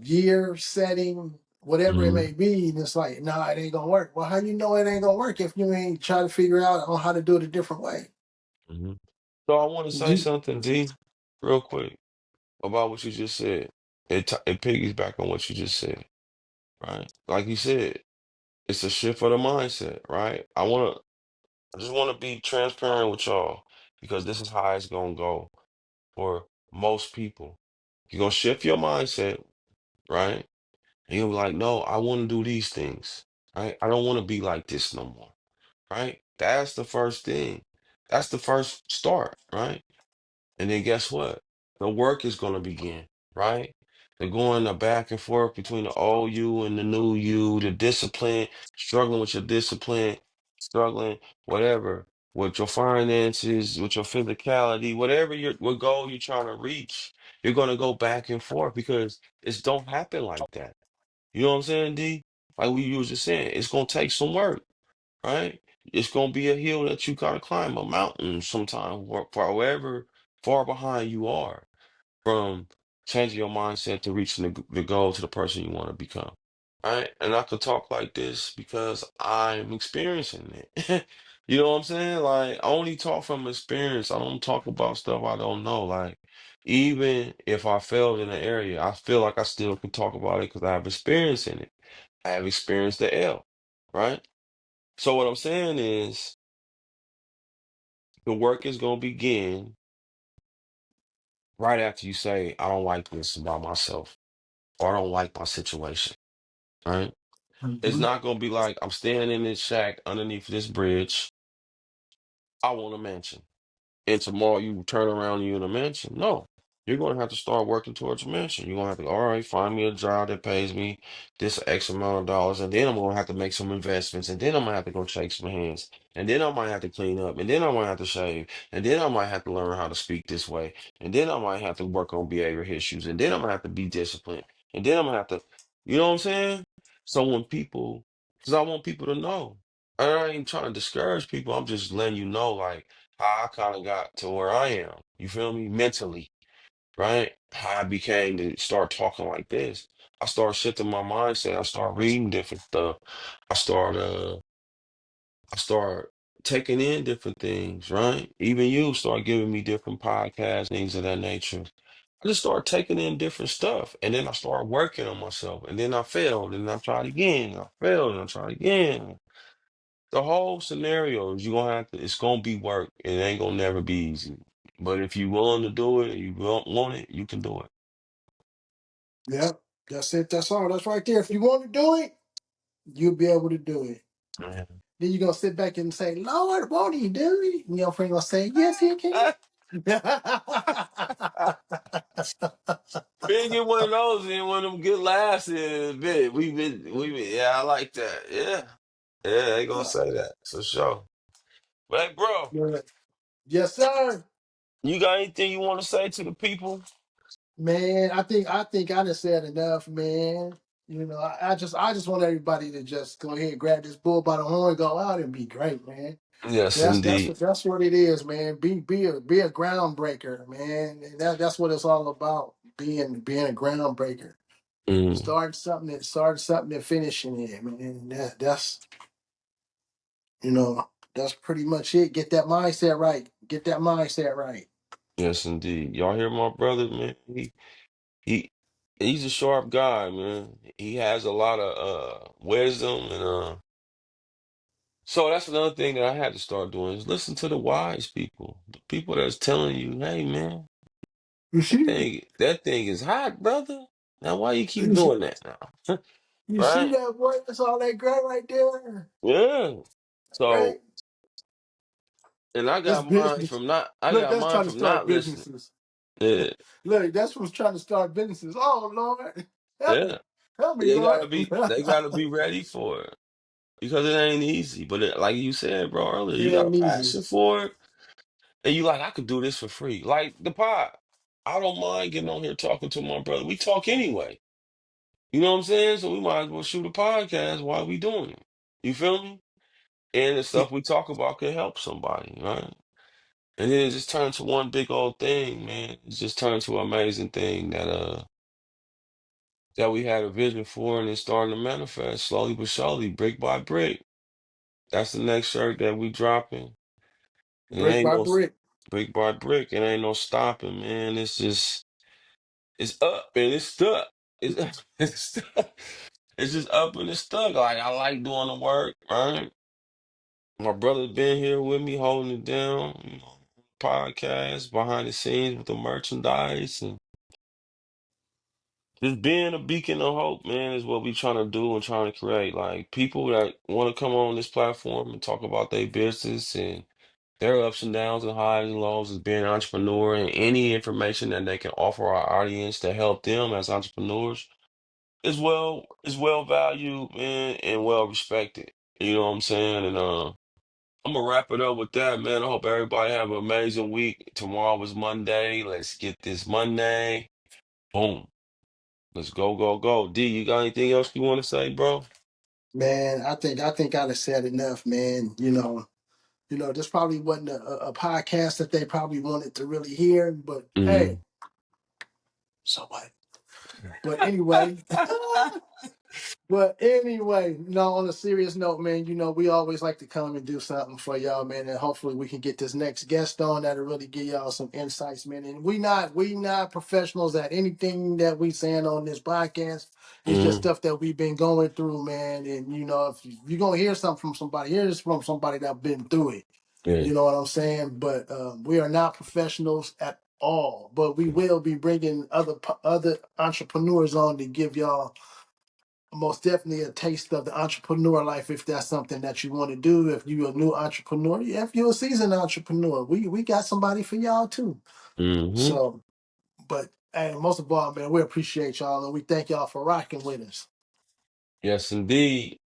year setting, whatever it Hmm. may be. And it's like, nah, it ain't gonna work. Well, how you know it ain't gonna work if you ain't try to figure out on how to do it a different way? Hmm. So I want to say You, something, D, real quick about what you just said. It piggies back on what you just said, right? Like you said, it's a shift of the mindset, right? I just wanna be transparent with y'all because this is how it's gonna go for most people. You're gonna shift your mindset, right? And you'll be like, no, I want to do these things, right? I don't want to be like this no more, right? That's the first thing. That's the first start, right? And then guess what? The work is going to begin, right? They're going the back and forth between the old you and the new you, the discipline, struggling with your discipline, struggling, whatever, with your finances, with your physicality, whatever what goal you're trying to reach. You're going to go back and forth because it don't happen like that. You know what I'm saying, D? Like we was just saying, it's gonna take some work, right? It's gonna be a hill that you gotta climb, a mountain sometime, for however far behind you are from changing your mindset to reaching the goal to the person you want to become. Right? And I could talk like this because I'm experiencing it. You know what I'm saying? Like, I only talk from experience. I don't talk about stuff I don't know. Like, even if I failed in an area, I feel like I still can talk about it because I have experience in it. I have experienced the L, right? So what I'm saying is the work is gonna begin right after you say, I don't like this about myself, or I don't like my situation, right? It's Mhm. not gonna be like I'm staying in this shack underneath this bridge. I want a mansion. And tomorrow you turn around and you're in a mansion. No, you're going to have to start working towards a mansion. You're going to have to, all right, find me a job that pays me this X amount of dollars. And then I'm going to have to make some investments. And then I'm going to have to go shake some hands. And then I might have to clean up. And then I might have to shave. And then I might have to learn how to speak this way. And then I might have to work on behavior issues. And then I'm going to have to be disciplined. And then I'm going to have to, you know what I'm saying? So when people, because I want people to know. And I ain't trying to discourage people. I'm just letting you know, like, how I kind of got to where I am. You feel me? Mentally, right? How I became to start talking like this. I started shifting my mindset. I started reading different stuff. I started I start taking in different things, right? Even you start giving me different podcasts, things of that nature. I just started taking in different stuff. And then I started working on myself. And then I failed. And I tried again. I failed and I tried again. The whole scenario is you're gonna have to, it's gonna be work. It ain't gonna never be easy. But if you willing to do it and you want it, you can do it. Yep, that's it. That's all. That's right there. If you want to do it, you'll be able to do it. Man. Then you're gonna sit back and say, Lord, won't he do it? And your friend gonna say, yes, he can. Big get one of those and one of them good laughs in a bit. Yeah, I like that. Yeah. Yeah, they gonna say that for sure. But hey, bro, Yeah. Yes, sir. you got anything you want to say to the people? Man, I think I done said enough, man. You know, I just want everybody to just go ahead and grab this bull by the horn, go out and be great, man. Yes, That's indeed. what it is, man. Be a groundbreaker, man. And that's what it's all about. Being a groundbreaker. Mm, Start something and finishing it, man. That's pretty much it. Get that mindset right. Get that mindset right. yes, indeed. Y'all hear my brother, man? He he's a sharp guy, man. He has a lot of wisdom and so that's another thing that I had to start doing is listen to the wise people. The people that's telling you, hey man, You see, that thing is hot, brother. Now why you keep you see, doing that now? you see Right? that boy? That's all that great right there, Yeah. right? So and That's business. I Look, got that's mine trying to from start not listening. businesses. Yeah. Look, that's what's trying to start businesses. Oh Lord, Yeah. help me, Lord. They gotta be ready for it. Because it ain't easy. But like you said, bro, earlier, It you got a ain't easy. passion for it. And you like, I could do this for free. Like the pod. I don't mind getting on here talking to my brother. We talk anyway. You know what I'm saying? So we might as well shoot a podcast while we doing it. You feel me? And the stuff we talk about can help somebody, right? And then it just turned to one big old thing, man. It just turned to an amazing thing that we had a vision for and it's starting to manifest slowly but surely, brick by brick. That's the next shirt that we dropping. And it Brick ain't by no brick. brick by brick. It ain't no stopping, man. It's just it's up and it's stuck. It's it's stuck. It's just up and it's stuck. Like I like doing the work, right? My brother's been here with me, holding it down. Podcast behind the scenes with the merchandise and just being a beacon of hope, man, is what we trying to do and trying to create. Like people that want to come on this platform and talk about their business and their ups and downs and highs and lows as being an entrepreneur and any information that they can offer our audience to help them as entrepreneurs is well valued, man, and well respected. You know what I'm saying? And I'm gonna wrap it up with that, man. I hope everybody have an amazing week. Tomorrow is Monday. Let's get this Monday. Boom. Let's go, go, go. D, you got anything else you want to say, bro? Man, I think I done said enough, man. You know, this probably wasn't a podcast that they probably wanted to really hear, but Mm-hmm. hey, so what? But anyway, but anyway, on a serious note, man, we always like to come and do something for y'all, man, and hopefully we can get this next guest on that'll really give y'all some insights, man. And we not professionals at anything that we saying on this podcast. It's just Mm-hmm. stuff that we've been going through, man. And if you're gonna hear something from somebody, hear this from somebody that's been through it. Yeah. You know what I'm saying? But we are not professionals at all. But we will be bringing other entrepreneurs on to give y'all most definitely a taste of the entrepreneur life if that's something that you want to do. If you're a new entrepreneur, yeah, if you're a seasoned entrepreneur, we got somebody for y'all too. Mm-hmm. So, but hey, most of all, man, we appreciate y'all and we thank y'all for rocking with us. Yes, indeed.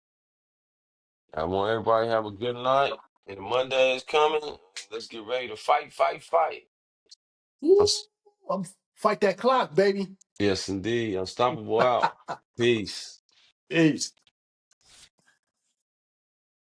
I want everybody to have a good night. And Monday is coming. Let's get ready to fight, fight, fight. Woo, Uns- fight that clock, baby. Yes, indeed. Unstoppable out. Peace. Peace.